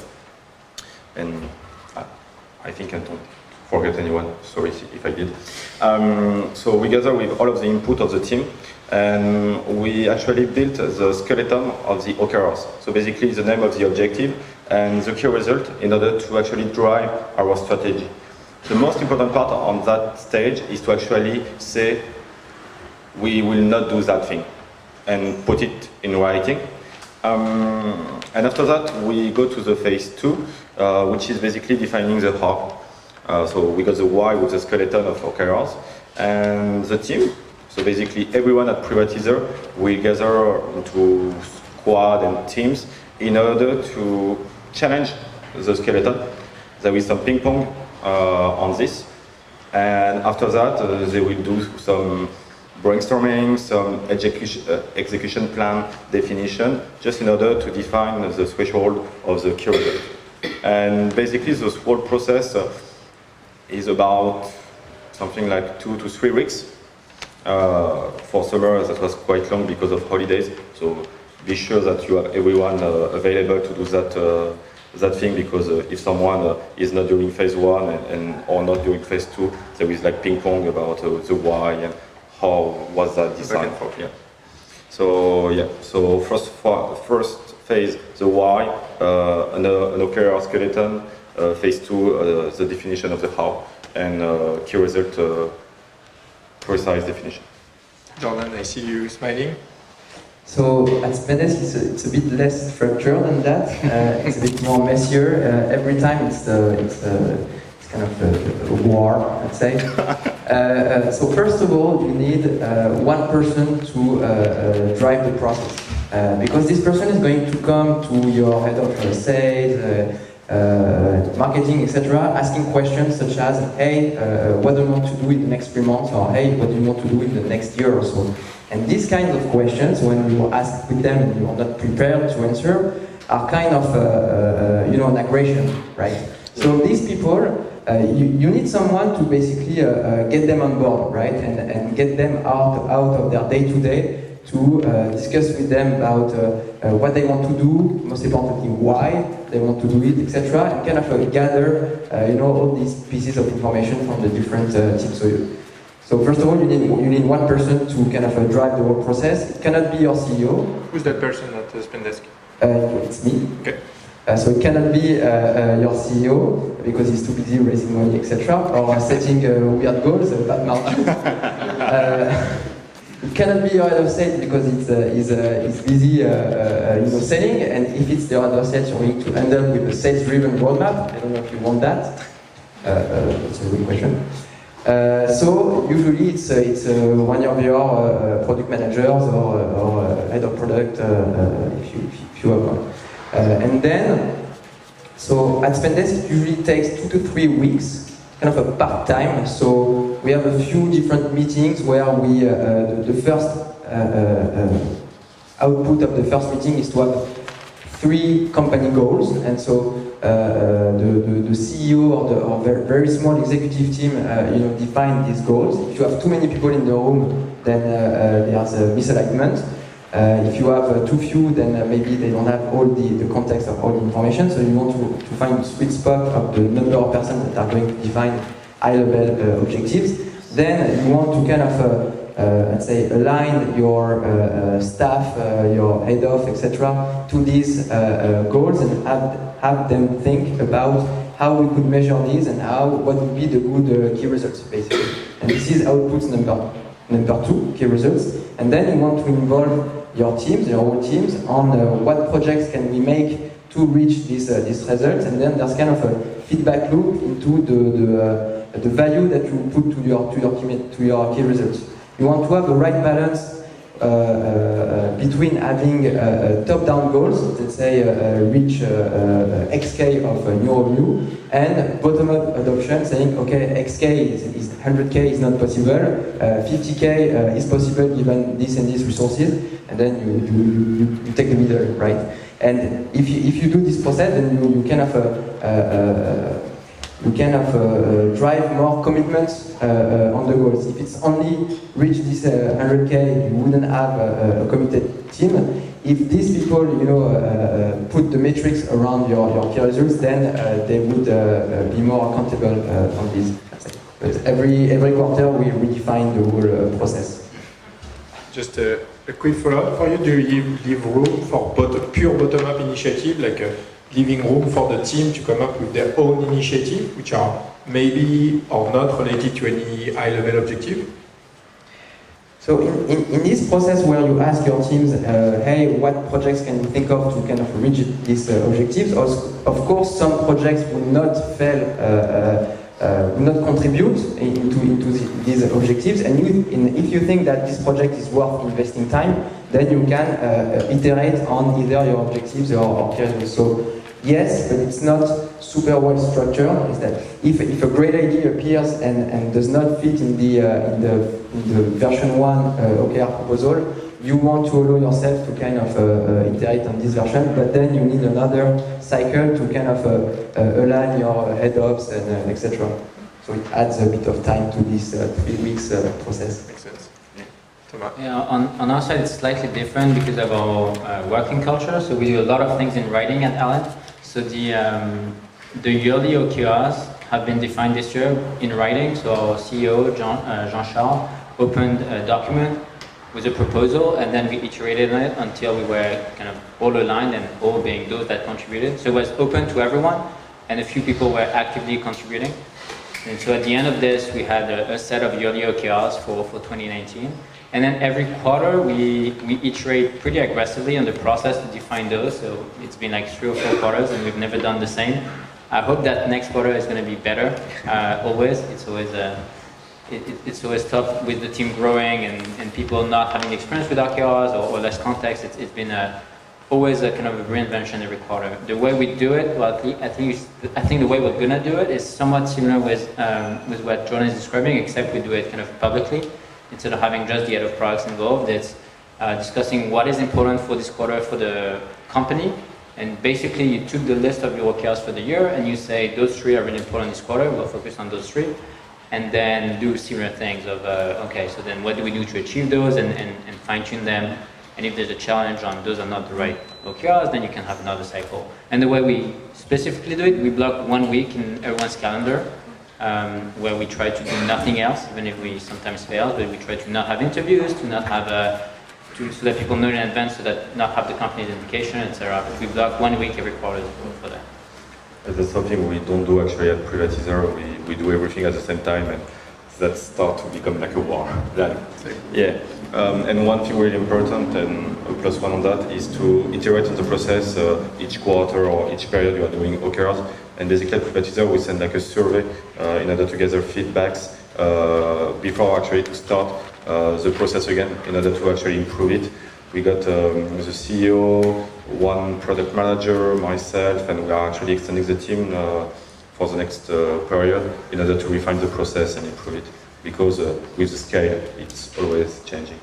And I think I don't forget anyone, sorry if I did. So we gather with all of the input of the team, and we actually built the skeleton of the OKRs. So basically the name of the objective and the key result in order to actually drive our strategy. The most important part on that stage is to actually say, we will not do that thing, and put it in writing. And after that, we go to the phase 2, which is basically defining the how. So we got the why with the skeleton of OKRs, and the team. So basically, everyone at Privatizer will gather into squad and teams in order to challenge the skeleton. There is some ping pong on this, and after that, they will do some brainstorming, some execution plan definition, just in order to define the threshold of the key result. And basically, this whole process is about something like 2 to 3 weeks. For summer, that was quite long because of holidays. So be sure that you have everyone available to do that thing, because if someone is not during phase 1 or not during phase 2, there is like ping pong about the why and how was that designed for. Yeah. So first phase, the why, an OKR skeleton. Phase 2, the definition of the how, and key result, precise definition. Jordan, I see you smiling. So at Spendesk, it's a bit less structured than that. It's a bit more messier. Every time it's kind of a war, I'd say. So first of all, you need one person to drive the process, because this person is going to come to your head of sales, marketing, etc., asking questions such as, hey, what do you want to do in the next 3 months, or hey, what do you want to do in the next year or so? And these kinds of questions, when you ask with them and you are not prepared to answer, are kind of, an aggression, right? So these people, you need someone to basically get them on board, right? And get them out of their day-to-day to discuss with them about what they want to do, most importantly why they want to do it, etc., and kind of gather all these pieces of information from the different teams. So first of all, you need one person to kind of drive the whole process. It cannot be your CEO. Who's that person at Spendesk? It's me. Okay. So it cannot be your CEO because he's too busy raising money, etc., or setting weird goals. It cannot be your head of sales because he's busy, selling. And if it's the head of sales, you're going to end up with a sales-driven roadmap. I don't know if you want that. That's a good question. So usually it's one of your product managers or head of product if you have one. And then, so at Spendesk it usually takes 2 to 3 weeks. Kind of a part-time, so we have a few different meetings where we, the first output of the first meeting is to have 3 company goals, and so the CEO or very small executive team, define these goals. If you have too many people in the room, then there's a misalignment. If you have too few, then maybe they don't have all the context of all the information, so you want to find the sweet spot of the number of persons that are going to define high-level objectives. Then you want to kind of, let's say, align your staff, your head of, etc., to these goals, and have them think about how we could measure these and what would be the good key results, basically. And this is outputs number 2, key results. And then you want to involve your teams, your whole teams, on what projects can we make to reach these results. And then there's kind of a feedback loop into the value that you put to your key results. You want to have the right balance between having top-down goals, let's say reach XK of new revenue, and bottom-up adoption, saying, okay, XK is 100K is not possible, 50K is possible given this and these resources, and then you take the middle, right? And if you do this process, then you kind of drive more commitments on the goals. If it's only reach this 100K, you wouldn't have a committed team. If these people, put the metrics around your key results, then they would be more accountable on this. But every quarter, we redefine the whole process. Just a quick follow-up for you. Do you leave room for pure bottom-up initiative, like leaving room for the team to come up with their own initiative, which are maybe or not related to any high-level objective? So in this process where you ask your teams, hey, what projects can you think of to kind of reach these objectives? Of course, some projects will not fail, will not contribute into these objectives. And if you think that this project is worth investing time, then you can iterate on either your objectives or key results. So yes, but it's not super well structured. Is that if a great idea appears and does not fit in the version 1 OKR proposal, you want to allow yourself to kind of iterate on this version, but then you need another cycle to kind of align your head-ups and etc. So it adds a bit of time to this 3 weeks process. Makes sense. Yeah. Thomas? Yeah, on our side it's slightly different because of our working culture. So we do a lot of things in writing at Allen. So the yearly OKRs have been defined this year in writing. So our CEO, Jean-Charles, opened a document with a proposal, and then we iterated on it until we were kind of all aligned and all being those that contributed. So it was open to everyone, and a few people were actively contributing. And so at the end of this, we had a set of yearly OKRs for 2019. And then every quarter, we iterate pretty aggressively on the process to define those. So it's been like 3 or 4 quarters, and we've never done the same. I hope that next quarter is going to be better. Always, it's always tough with the team growing and people not having experience with OKRs or less context. It's been always a kind of a reinvention every quarter. The way we do it, well, I think the way we're going to do it is somewhat similar with what Jordan is describing, except we do it kind of publicly. Instead of having just the head of products involved, it's discussing what is important for this quarter for the company. And basically, you took the list of your OKRs for the year and you say, those 3 are really important this quarter, we'll focus on those 3. And then do similar things of, okay, so then what do we do to achieve those and fine-tune them? And if there's a challenge on those are not the right OKRs, then you can have another cycle. And the way we specifically do it, we block 1 week in everyone's calendar, where we try to do nothing else, even if we sometimes fail, but we try to not have interviews, to not have so that people know in advance, so that not have the company's indication, etc. But we block 1 week every quarter for that. That's something we don't do actually at Privatizer. We do everything at the same time, and that starts to become like a war. Yeah. And one thing really important, and a +1 on that, is to iterate on the process each quarter or each period you are doing OKRs. And basically at Privatizer, we send like a survey in order to gather feedbacks before actually to start the process again, in order to actually improve it. We got the CEO, 1 product manager, myself, and we are actually extending the team for the next period in order to refine the process and improve it. Because with the scale, it's always changing.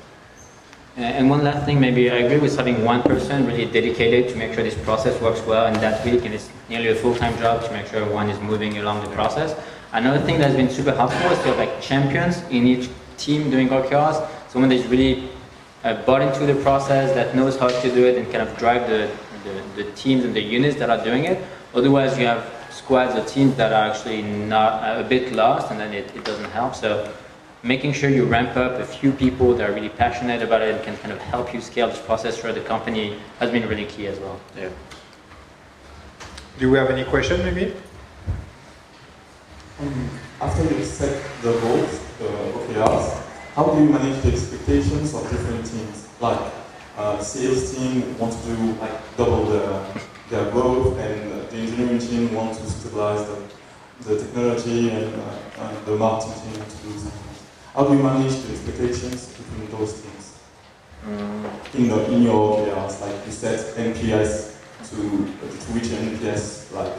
And one last thing, maybe I agree with having 1 person really dedicated to make sure this process works well in that week, and it's nearly a full-time job to make sure everyone is moving along the process. Another thing that's been super helpful is to have like champions in each team doing OKRs, someone that's really bought into the process, that knows how to do it and kind of drive the teams and the units that are doing it. Otherwise, you have squads or teams that are actually not a bit lost, and then it doesn't help. So making sure you ramp up a few people that are really passionate about it and can kind of help you scale this process through the company has been really key as well. Yeah. Do we have any question maybe? After you set the goals, OKRs, how do you manage the expectations of different teams? Like sales team want to do like double their growth, and the engineering team want to stabilize the technology, and the marketing team to do something. How do you manage the expectations between those teams? In your OKRs, like you set NPS to reach an NPS like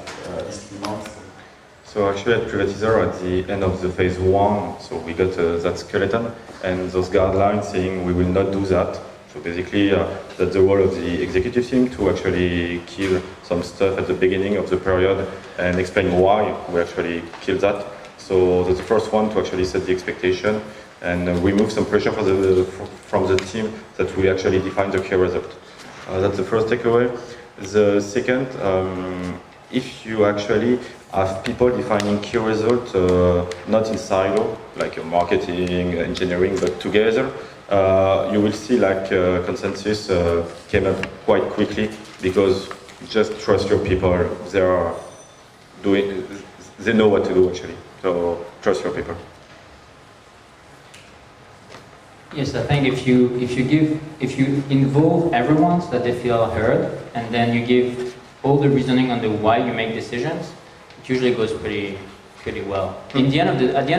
each 3 months. So actually at Privatizer, at the end of the phase 1, so we got that skeleton and those guidelines saying we will not do that. So basically that's the role of the executive team to actually kill some stuff at the beginning of the period and explain why we actually killed that. So that's the first one, to actually set the expectation and remove some pressure from the team that we actually define the key result. That's the first takeaway. The second, if you actually have people defining key results, not in silo, like marketing, engineering, but together, you will see like consensus came up quite quickly, because just trust your people. They know what to do actually. So trust your people. Yes, I think if you involve everyone so that they feel heard, and then you give all the reasoning on the why you make decisions, it usually goes pretty well. At the end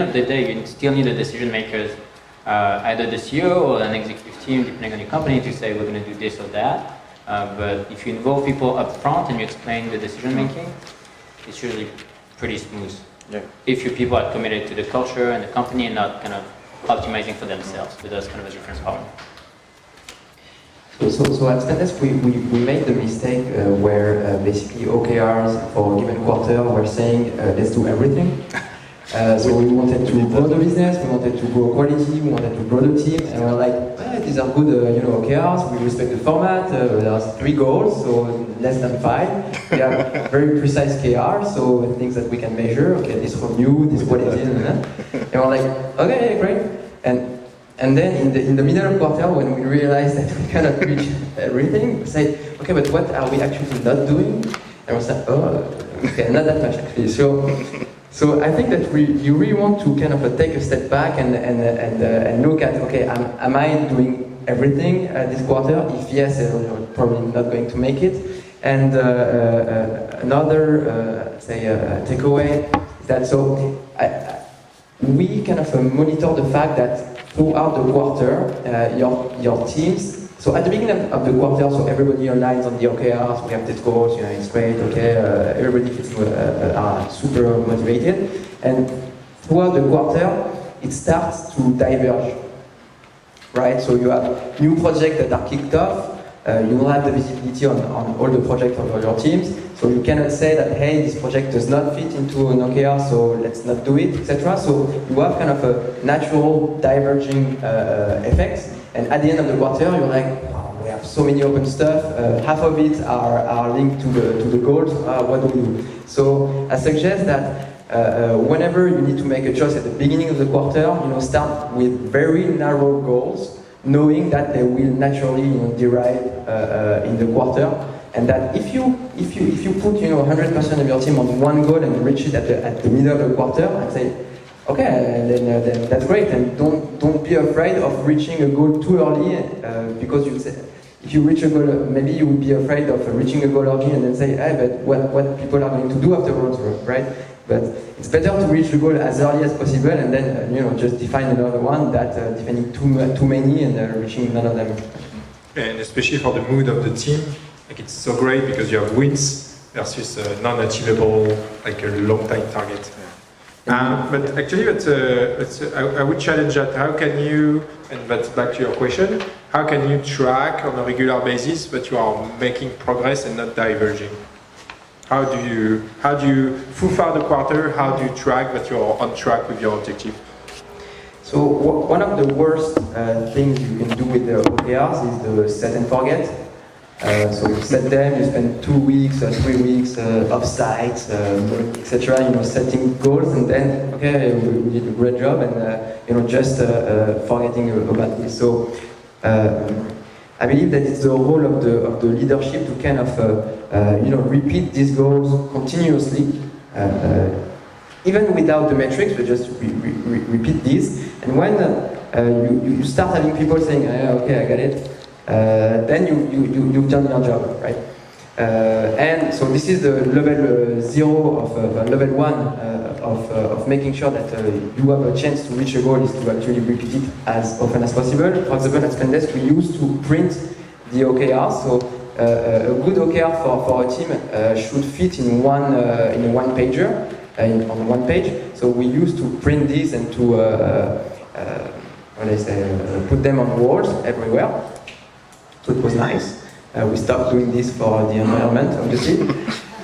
of the day, you still need the decision makers, either the CEO or an executive team, depending on your company, to say we're going to do this or that. But if you involve people up front and you explain the decision making, it's usually pretty smooth. Yeah. If your people are committed to the culture and the company and not kind of optimizing for themselves, but that's kind of a different problem. So at Spendesk, we made the mistake where basically OKRs for a given quarter were saying let's do everything. So we wanted to grow the business, we wanted to grow quality, we wanted to grow the team, and we were like, these are good OKRs, we respect the format, there's 3 goals, so less than 5. We have very precise KRs, so things that we can measure, okay, this revenue, this quality, and we're like, okay, great. And then in the middle of quarter, when we realized that we cannot reach everything, we say, okay, but what are we actually not doing? And we said, oh, okay, not that much actually. So I think that you really want to kind of take a step back and look at, okay, am I doing everything this quarter? If yes, you're probably not going to make it. And another takeaway is that we kind of monitor the fact that throughout the quarter, your teams. So at the beginning of the quarter, so everybody aligns on the OKRs, we have these goals, it's great, okay, everybody are super motivated. And throughout the quarter, it starts to diverge, right? So you have new projects that are kicked off, you will have the visibility on all the projects of all your teams, so you cannot say that, hey, this project does not fit into an OKR, so let's not do it, etc. So you have kind of a natural diverging effects. And at the end of the quarter, you're like, wow, we have so many open stuff. Half of it are linked to the goals. What do we do? So I suggest that whenever you need to make a choice at the beginning of the quarter, start with very narrow goals, knowing that they will naturally derive in the quarter, and that if you put 100% of your team on one goal and reach it at the middle of the quarter, and say, okay, then that's great, and don't be afraid of reaching a goal too early, because if you reach a goal, maybe you would be afraid of reaching a goal early and then say, hey, but what people are going to do afterwards, right? But it's better to reach the goal as early as possible, and then just define another one that defining too many and reaching none of them. And especially for the mood of the team, like it's so great because you have wins versus non-achievable, like a long-time target. But actually, I would challenge that. How can you, and that's back to your question, how can you track on a regular basis that you are making progress and not diverging? How do you, throughout the quarter, how do you track that you're on track with your objective? So one of the worst things you can do with the OKRs is the set and forget. So you set them, you spend 2 weeks, 3 weeks off-site, etc. Setting goals, and then okay, we did a great job, and just forgetting about this. So I believe that it's the role of the leadership to kind of repeat these goals continuously, even without the metrics, we just repeat this. And when you start having people saying, okay, I got it, then you've done your job, right? And so this is the level 0 of level 1 of making sure that you have a chance to reach a goal is to actually repeat it as often as possible. For example, at Spendesk, we used to print the OKR. So a good OKR for a team should fit in a one-pager, on one page. So we used to print these and to put them on walls everywhere. So it was nice. We stopped doing this for the environment, obviously.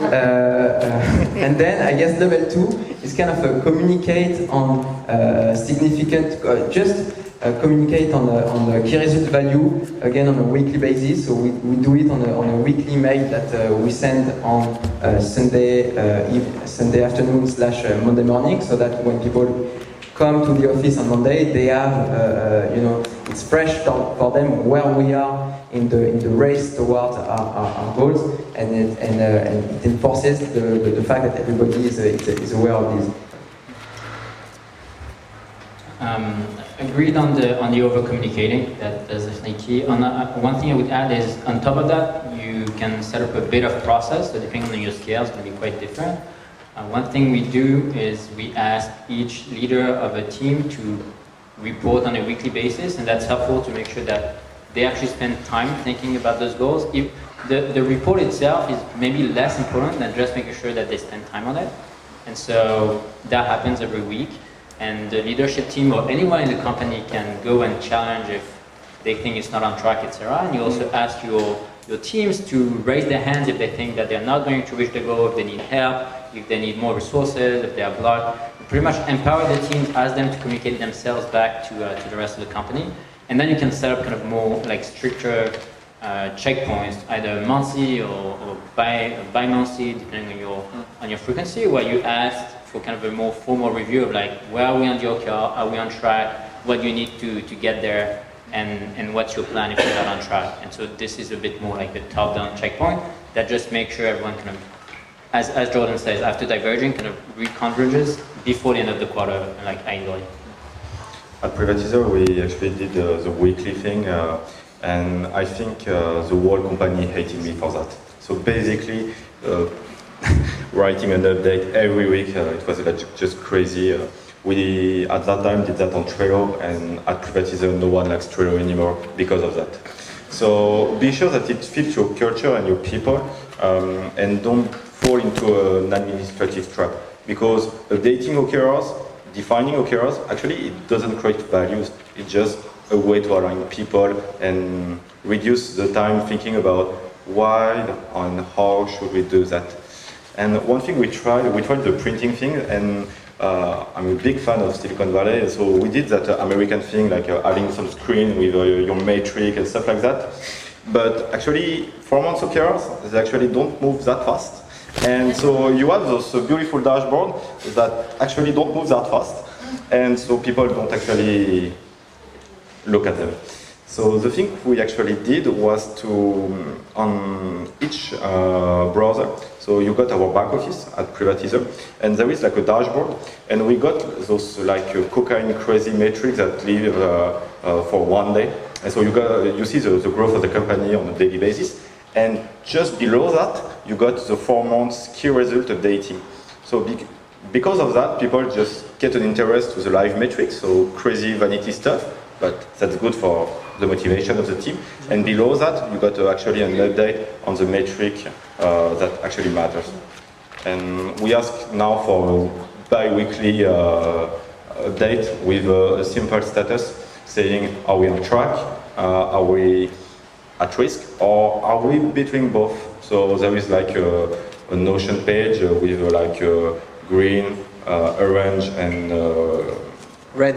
And then I guess level 2 is kind of communicate on significant, communicate on the key result value, again on a weekly basis. So we do it on a weekly mail that we send on Sunday afternoon / Monday morning, so that when people come to the office on Monday, they have, it's fresh for them where we are in the race towards our goals, and it enforces the fact that everybody is aware of this. Agreed on the over communicating. That's definitely key. One thing I would add is on top of that, you can set up a bit of process. So depending on your scale, it's going to be quite different. One thing we do is we ask each leader of a team to report on a weekly basis, and that's helpful to make sure that they actually spend time thinking about those goals. If the report itself is maybe less important than just making sure that they spend time on it. And so that happens every week. And the leadership team or anyone in the company can go and challenge if they think it's not on track, etc. And you also ask your teams to raise their hands if they think that they're not going to reach the goal, if they need help, if they need more resources, if they are blocked. Pretty much empower the teams, ask them to communicate themselves back to the rest of the company. And then you can set up kind of more like stricter checkpoints, either monthly or bi-monthly, depending on your frequency, where you ask for kind of a more formal review of like, where are we on the OKR, are we on track, what do you need to get there, and what's your plan if you're not on track. And so this is a bit more like a top-down checkpoint that just makes sure everyone kind of, as Jordan says, after diverging, kind of reconverges before the end of the quarter, like ideally. At Privatizer, we actually did the weekly thing, and I think the whole company hated me for that. So basically, writing an update every week, it was like just crazy. We, at that time, did that on Trello, and at Privatizer, no one likes Trello anymore because of that. So be sure that it fits your culture and your people, and don't fall into an administrative trap. Because updating OKRs, defining OKRs, actually it doesn't create values. It's just a way to align people and reduce the time thinking about why and how should we do that. And one thing we tried the printing thing, and I'm a big fan of Silicon Valley, so we did that American thing, like having some screen with your metric and stuff like that. But actually, 4 months OKRs, they actually don't move that fast. And so you have those beautiful dashboards that actually don't move that fast. And so people don't actually look at them. So the thing we actually did was to, on each browser, so you got our back office at Privatizer, and there is like a dashboard, and we got those like cocaine crazy metrics that live for 1 day. And so you see the growth of the company on a daily basis. And just below that, you got the 4 months key result updating. So because of that, people just get an interest to the live metrics, so crazy vanity stuff, but that's good for the motivation of the team. And below that, you got actually an update on the metric that actually matters. And we ask now for a bi-weekly update with a simple status saying, are we on track? Are we at risk, or are we between both? So there is like a Notion page with like green, orange, and red.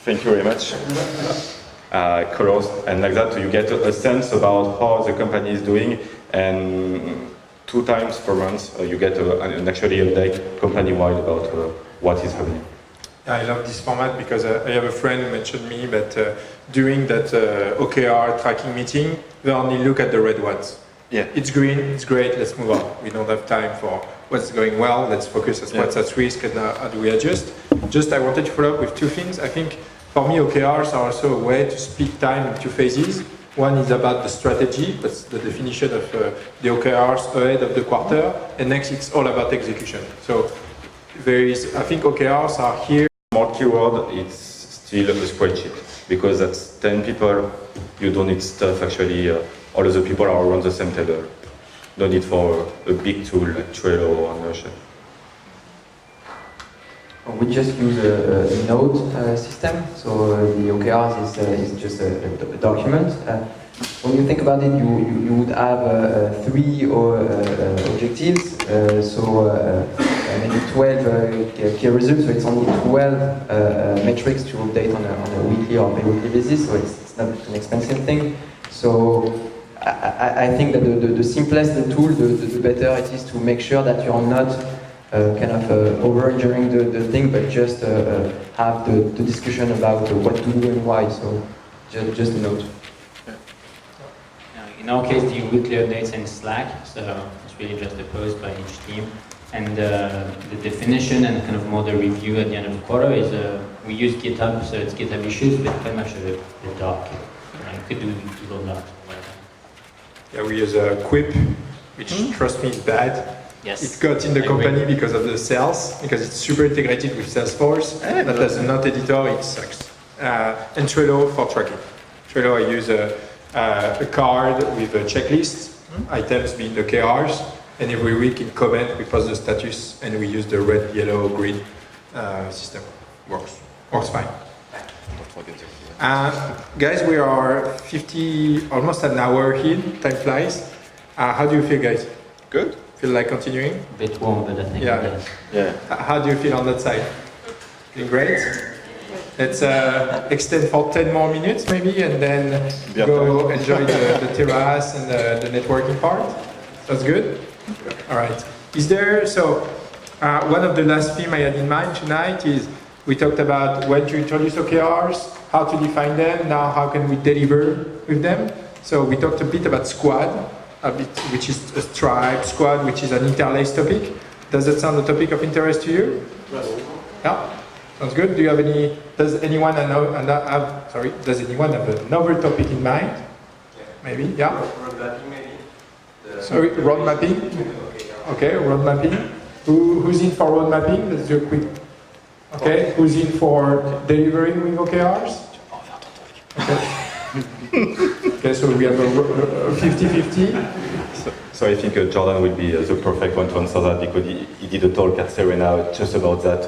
Thank you very much. Colors, and like that you get a sense about how the company is doing, and 2 times per month you get an actually update company-wide about what is happening. I love this format because I have a friend who mentioned me that during that OKR tracking meeting, they only look at the red ones. Yeah. It's green, it's great, let's move on. We don't have time for what's going well, let's focus on what's at risk, and how do we adjust. Just I wanted to follow up with two things. I think for me, OKRs are also a way to split time in two phases. One is about the strategy, that's the definition of the OKRs ahead of the quarter, and next it's all about execution. So I think OKRs are here. More keyword, it's still a spreadsheet, because that's 10 people, you don't need stuff actually, all of the people are around the same table. No need for a big tool like Trello or Notion. We just use a node system, so the OKRs is just a document. When you think about it, you would have 3 objectives, maybe 12 key results, so it's only 12 metrics to update on a weekly or bi-weekly basis, so it's not an expensive thing. So I think that the simplest the tool, the better it is to make sure that you're not over-engineering the thing, but just have the discussion about what to do and why, so just a note. In our case, the weekly updates in Slack, so it's really just a post by each team. And the definition and kind of more the review at the end of the quarter is we use GitHub, so it's GitHub issues, but pretty much a doc. You could do Google Docs or whatever. Yeah, we use Quip, which trust me is bad. Yes. It got in the company because of the sales, because it's super integrated with Salesforce. But as a note editor, it sucks. And Trello for tracking. Trello, I use a card with a checklist, items being the OKRs, and every week in comment we post the status, and we use the red, yellow, green system. Works fine. Guys, we are almost an hour in. Time flies. How do you feel, guys? Good. Feel like continuing? A bit warm, but I think it does. Yeah. How do you feel on that side? Feeling great? Let's extend for 10 more minutes maybe, and then go enjoy the terrace and the networking part. That's good? All right. One of the last themes I had in mind tonight is we talked about when to introduce OKRs, how to define them, now how can we deliver with them. So we talked a bit about squad, which is a tribe, squad, which is an interlaced topic. Does that sound a topic of interest to you? Yes. Yeah? Sounds good. Do you have any? Does anyone have another topic in mind? Yeah. Maybe. Yeah. Road mapping, maybe. Sorry, road mapping. Okay, road mapping. Who's in for road mapping? Let's do a quick. Okay. Who's in for delivering with OKRs? Okay. Okay. So we have a 50-50. So I think Jordan will be the perfect one to answer that, because he did a talk at Serena just about that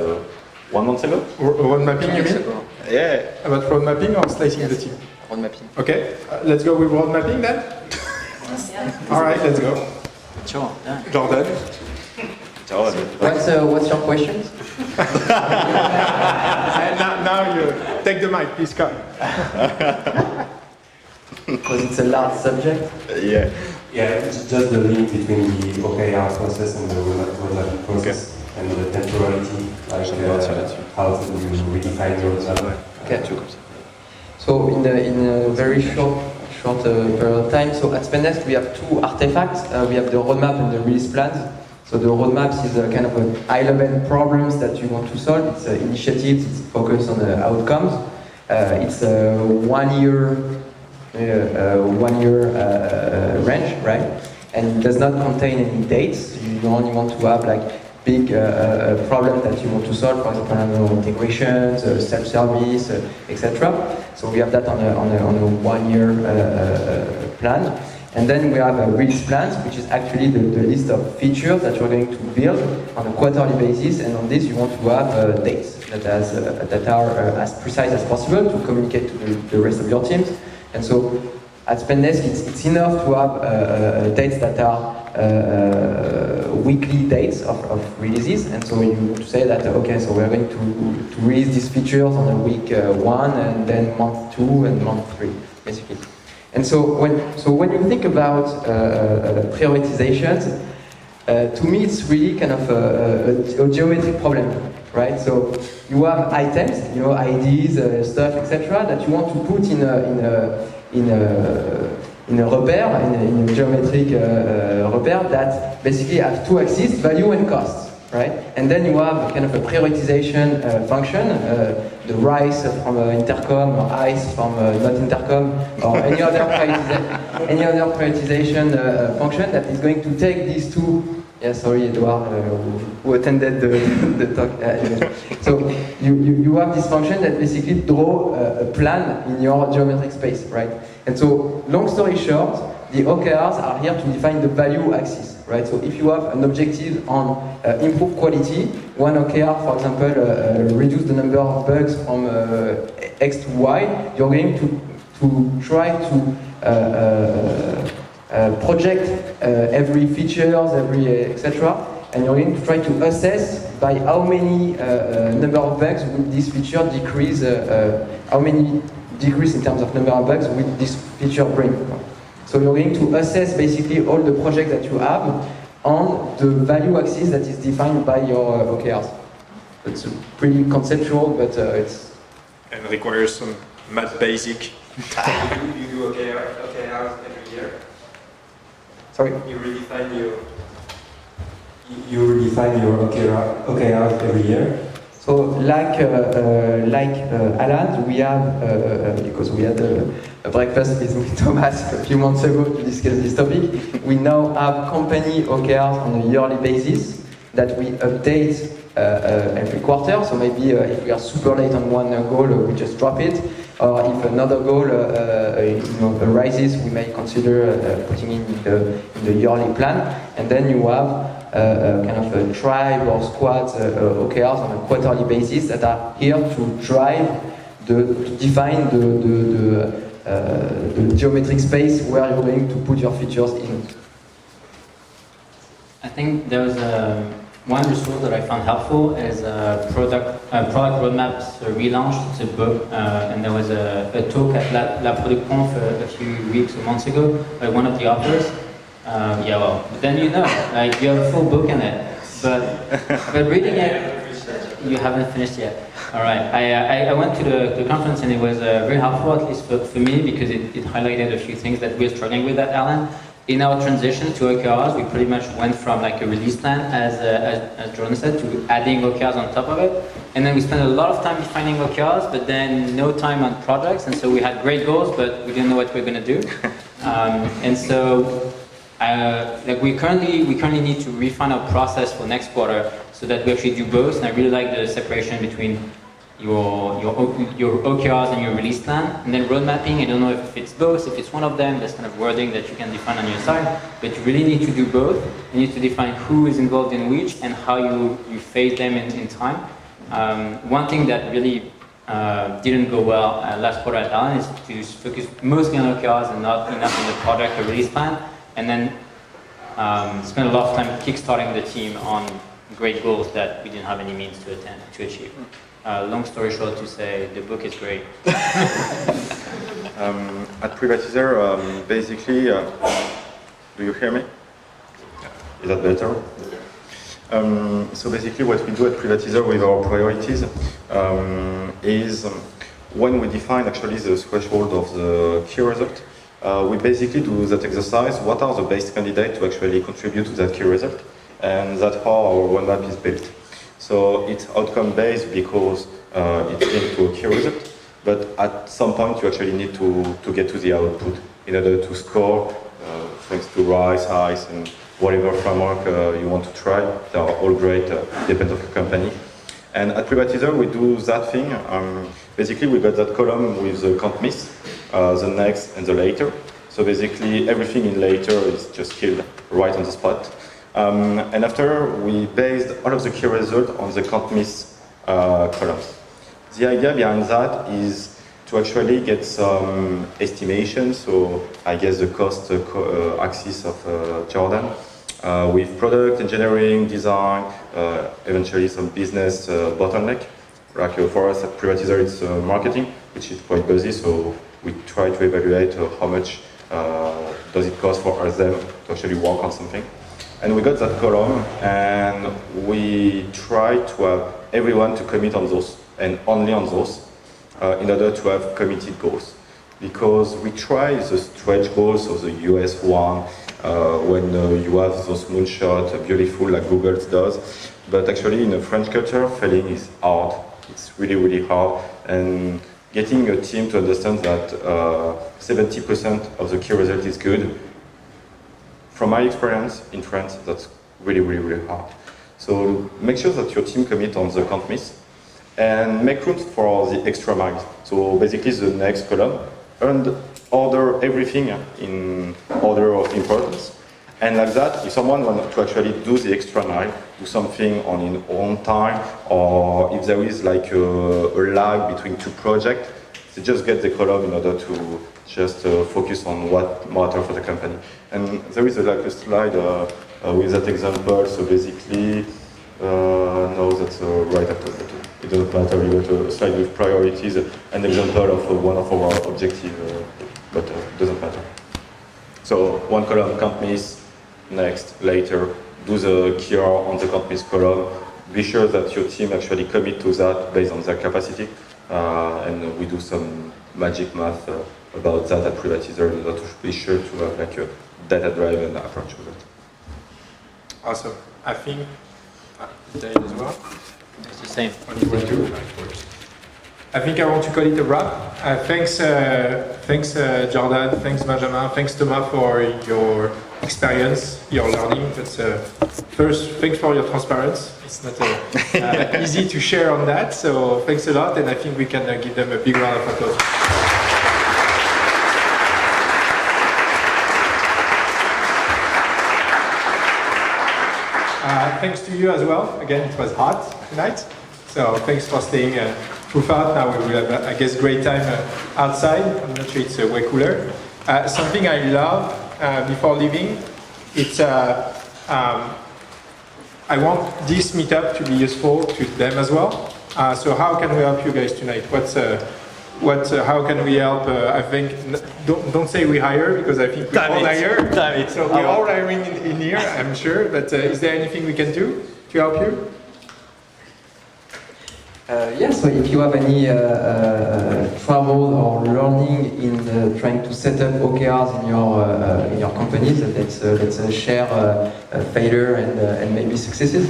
1 month ago. Road mapping, you mean? Yeah. About road mapping or slicing the team? Road mapping. Okay, let's go with road mapping then. All right, let's go. Sure. Yeah. Jordan. What's your question? now you take the mic, please come. Because it's a large subject. Yeah. Yeah, it's just the link between the OKR process and the road mapping process. And the temporality, like how to redefine your roadmap. Okay. So in a very short period of time, so at Spendesk we have 2 artifacts. We have the roadmap and the release plans. So the roadmaps is a kind of a high-level problems that you want to solve. It's initiatives, it's focused on the outcomes. It's a 1 year range, right? And it does not contain any dates. You only want to have like big problem that you want to solve, for example, integrations, self-service, etc. So we have that on a 1 year plan. And then we have a release plans, which is actually the list of features that you're going to build on a quarterly basis. And on this, you want to have dates that are as precise as possible to communicate to the rest of your teams. And so at Spendesk, it's enough to have dates that are weekly dates of releases, and so you say that okay, so we're going to release these features on a week 1, and then month 2 and month 3, basically. And so when you think about prioritizations, to me it's really kind of a geometric problem, right? So you have items, you know, IDs, stuff, etc., that you want to put in in a repère, in a geometric repère that basically have two axes, value and cost, right? And then you have kind of a prioritization function, the rice from intercom or ice from not intercom or any other prioritization function that is going to take these two. Yeah, sorry, Edouard, who attended the talk. So you have this function that basically draw a plan in your geometric space, right? And so, long story short, the OKRs are here to define the value axis, right? So if you have an objective on improve quality, one OKR, for example, reduce the number of bugs from X to Y, you're going to try to project every features, every etc. And you're going to try to assess by how many number of bugs would this feature decrease, how many decrease in terms of number of bugs would this feature bring. So you're going to assess basically all the projects that you have on the value axis that is defined by your OKRs. It's pretty conceptual, but it's... And requires some math basic. You do OKRs every year? Sorry? You redefine your OKRs every year? So, like Alan, we have, because we had a breakfast with Thomas a few months ago to discuss this topic, we now have company OKRs on a yearly basis that we update every quarter. So maybe if we are super late on one goal, we just drop it. Or if another goal arises, we may consider putting it in the yearly plan. And then you have kind of a tribe or squad OKRs on a quarterly basis that are here to drive, to define the geometric space where you're going to put your features in. I think there was one resource that I found helpful is product roadmaps relaunched. It's a book, and there was a talk at La Product Conf a few weeks or months ago by one of the authors. Yeah, well, but then you have a full book in it, but reading it, you haven't finished yet. All right, I went to the conference and it was very helpful, at least for me, because it highlighted a few things that we're struggling with at Allen. In our transition to OKRs, we pretty much went from like a release plan, as Jordan said, to adding OKRs on top of it. And then we spent a lot of time defining OKRs, but then no time on projects. And so we had great goals, but we didn't know what we were going to do. And so we currently need to refine our process for next quarter so that we actually do both. And I really like the separation between your OKRs and your release plan, and then road mapping. I don't know if it's both, if it's one of them. There's kind of wording that you can define on your side, but you really need to do both. You need to define who is involved in which and how you phase them in time. One thing that really didn't go well last quarter at Allen is to focus mostly on OKRs and not enough on the product or release plan, and then spend a lot of time kickstarting the team on great goals that we didn't have any means to achieve. Long story short, to say the book is great. At Privatizer, basically, do you hear me? Is that better? So basically what we do at Privatizer with our priorities is when we define actually the threshold of the key result, we basically do that exercise, what are the best candidates to actually contribute to that key result, and that's how our roadmap is built. So it's outcome based because it's linked to a key result, but at some point you actually need to get to the output in order to score, thanks to RISE, ICE, and whatever framework you want to try. They are all great, depends on the company. And at Privatizer we do that thing. Basically we got that column with the can't miss, the next and the later. So basically everything in later is just killed right on the spot. And after we based all of the key results on the can't miss columns. The idea behind that is to actually get some estimation, so I guess the cost axis of Jordan, with product, engineering, design, eventually some business bottleneck. Like for us at Privatizer it's marketing, which is quite busy, so we try to evaluate how much does it cost for us them to actually work on something. And we got that column, and we try to have everyone to commit on those, and only on those, in order to have committed goals. because we try the stretch goals, so the US one, when you have those moonshots, beautiful like Google does. But actually in the French culture, failing is hard. It's really, really hard. And getting a team to understand that 70% of the key result is good, from my experience in France, that's really, really, really hard. So make sure that your team commit on the can't miss and make room for the extra miles. So basically the next column, and order everything in order of importance. And like that, if someone wants to actually do the extra mile, do something on in own time, or if there is like a lag between two projects, they just get the column in order to just focus on what matters for the company. And there is like a slide with that example. So basically, no, that's right after that. It doesn't matter. We got a slide with priorities, an example of one of our objectives, but it doesn't matter. So one column, can't miss. Next, later, do the cure on the can't miss column. Be sure that your team actually commit to that based on their capacity. And we do some magic math about that at Privatizer in order to be sure to have like a data-driven approach to that. Awesome. I think Dave as well. It's the same. I think I want to call it a wrap. Thanks, Jordan. Thanks, Benjamin. Thanks, Thomas, for your experience, your learning. That's first. Thanks for your transparency. It's not easy to share on that. So thanks a lot, and I think we can give them a big round of applause. Thanks to you as well. Again, it was hot tonight, so thanks for staying through far. Now we will have, I guess, great time outside. I'm not sure it's way cooler. Something I love before leaving, it's I want this meetup to be useful to them as well. So how can we help you guys tonight? How can we help? I think don't say we hire, because I think we all hire. So we're all hiring in here, I'm sure. But is there anything we can do to help you? Yes, so if you have any trouble or learning in trying to set up OKRs in your companies, let's share failure and maybe successes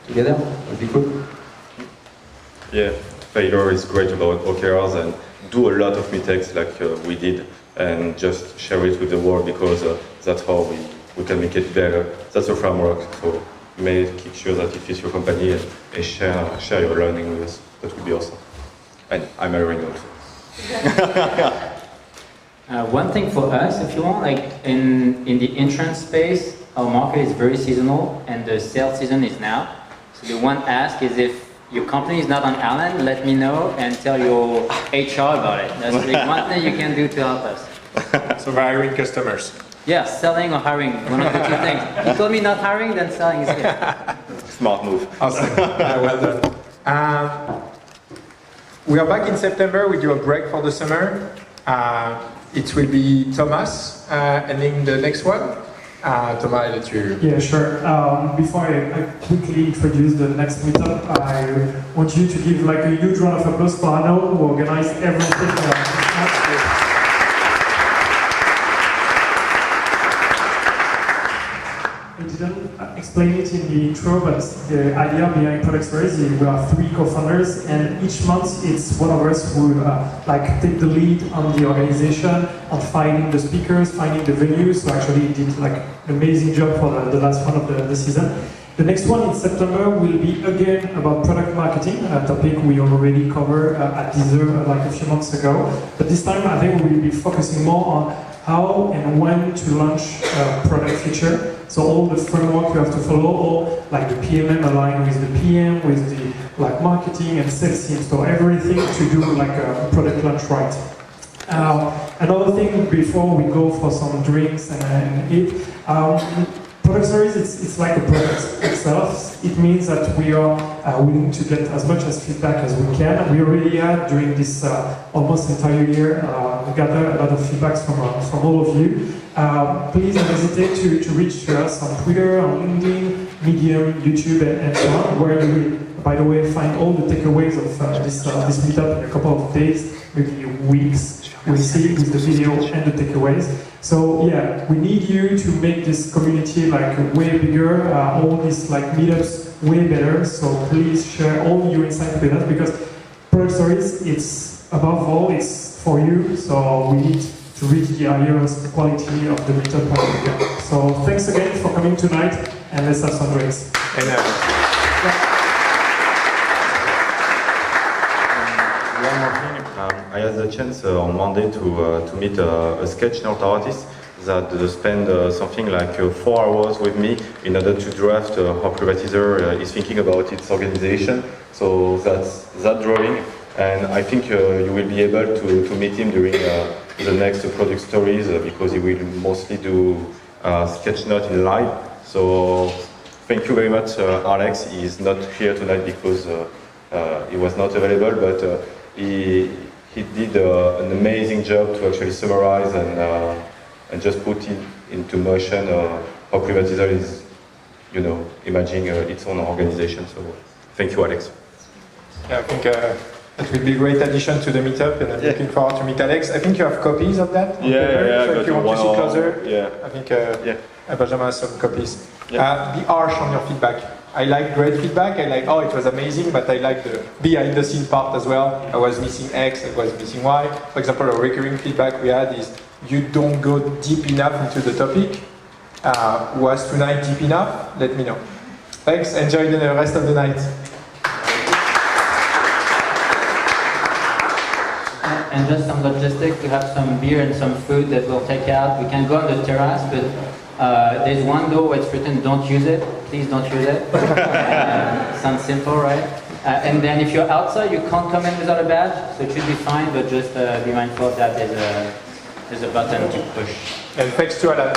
together. Would be cool. Yeah, failure is great about OKRs, and do a lot of mistakes like we did, and just share it with the world, because that's how we can make it better. That's a framework. So make sure that it fits your company and share your learning with us. That would be awesome. And I'm hiring also. One thing for us, if you want, like in the insurance space, our market is very seasonal, and the sales season is now. So the one ask is, if your company is not on island, let me know and tell your HR about it. That's the one thing you can do to help us. So hiring customers. Yeah, selling or hiring, one of the two things. You told me not hiring, then selling is good. Smart move. Awesome. Well done. We are back in September. We do a break for the summer. It will be Thomas ending the next one. Thomas, I'll let you. Yeah, sure. Before I quickly introduce the next meetup, I want you to give like a huge round of applause for Arnaud, who organized everything. I didn't explain it in the intro, but the idea behind ProductStories is we are 3 co-founders, and each month it's one of us who like take the lead on the organization, on finding the speakers, finding the venues. So actually it did like an amazing job for the last one of the season. The next one in September will be again about product marketing, a topic we already covered at Deezer like a few months ago. But this time I think we will be focusing more on how and when to launch a product feature. So all the framework you have to follow, all like the PMM aligned with the PM, with the like marketing and sales team. So everything to do like a product launch right. Another thing before we go for some drinks and eat, ProductStories, it's like a product itself. It means that we are willing to get as much as feedback as we can. We already had during this almost entire year gathered a lot of feedbacks from all of you. Please don't hesitate to reach to us on Twitter, on LinkedIn, Medium, YouTube, and so on, where you will, by the way, find all the takeaways of this meetup in a couple of days, maybe weeks. we'll see with the video and the takeaways. So yeah, we need you to make this community like way bigger, all these like meetups way better. So please share all your insights with us, because Product Stories, it's above all, it's for you. So we need to reach the highest quality of the meetup. So thanks again for coming tonight, and let's have some drinks. And, one more thing, I had the chance on Monday to meet a sketch note artist that spent something like 4 hours with me in order to draft how Privatizer is thinking about its organization. So that's that drawing, and I think you will be able to meet him during the next Product Stories because he will mostly do sketch note in live. So thank you very much, Alex. He is not here tonight because he was not available, but he did an amazing job to actually summarize and just put into motion how Privatizer is, imagining its own organization. So thank you, Alex. Yeah, I think it will be a great addition to the meetup, and I'm looking forward to meet Alex. I think you have copies of that? Yeah, so if you want to see closer, yeah. I think Benjamin has some copies. Yeah. Be harsh on your feedback. I like great feedback. I like, it was amazing, but I like the behind the scene part as well. I was missing X, I was missing Y. For example, a recurring feedback we had is you don't go deep enough into the topic. Was tonight deep enough? Let me know. Thanks, enjoy the rest of the night. And just some logistics, we have some beer and some food that we'll take out. We can go on the terrace, but there's one door where it's written, don't use it. Please don't use it. Sounds simple, right? And then if you're outside, you can't come in without a badge, so it should be fine, but just be mindful that there's a button to push. And thanks to Alan.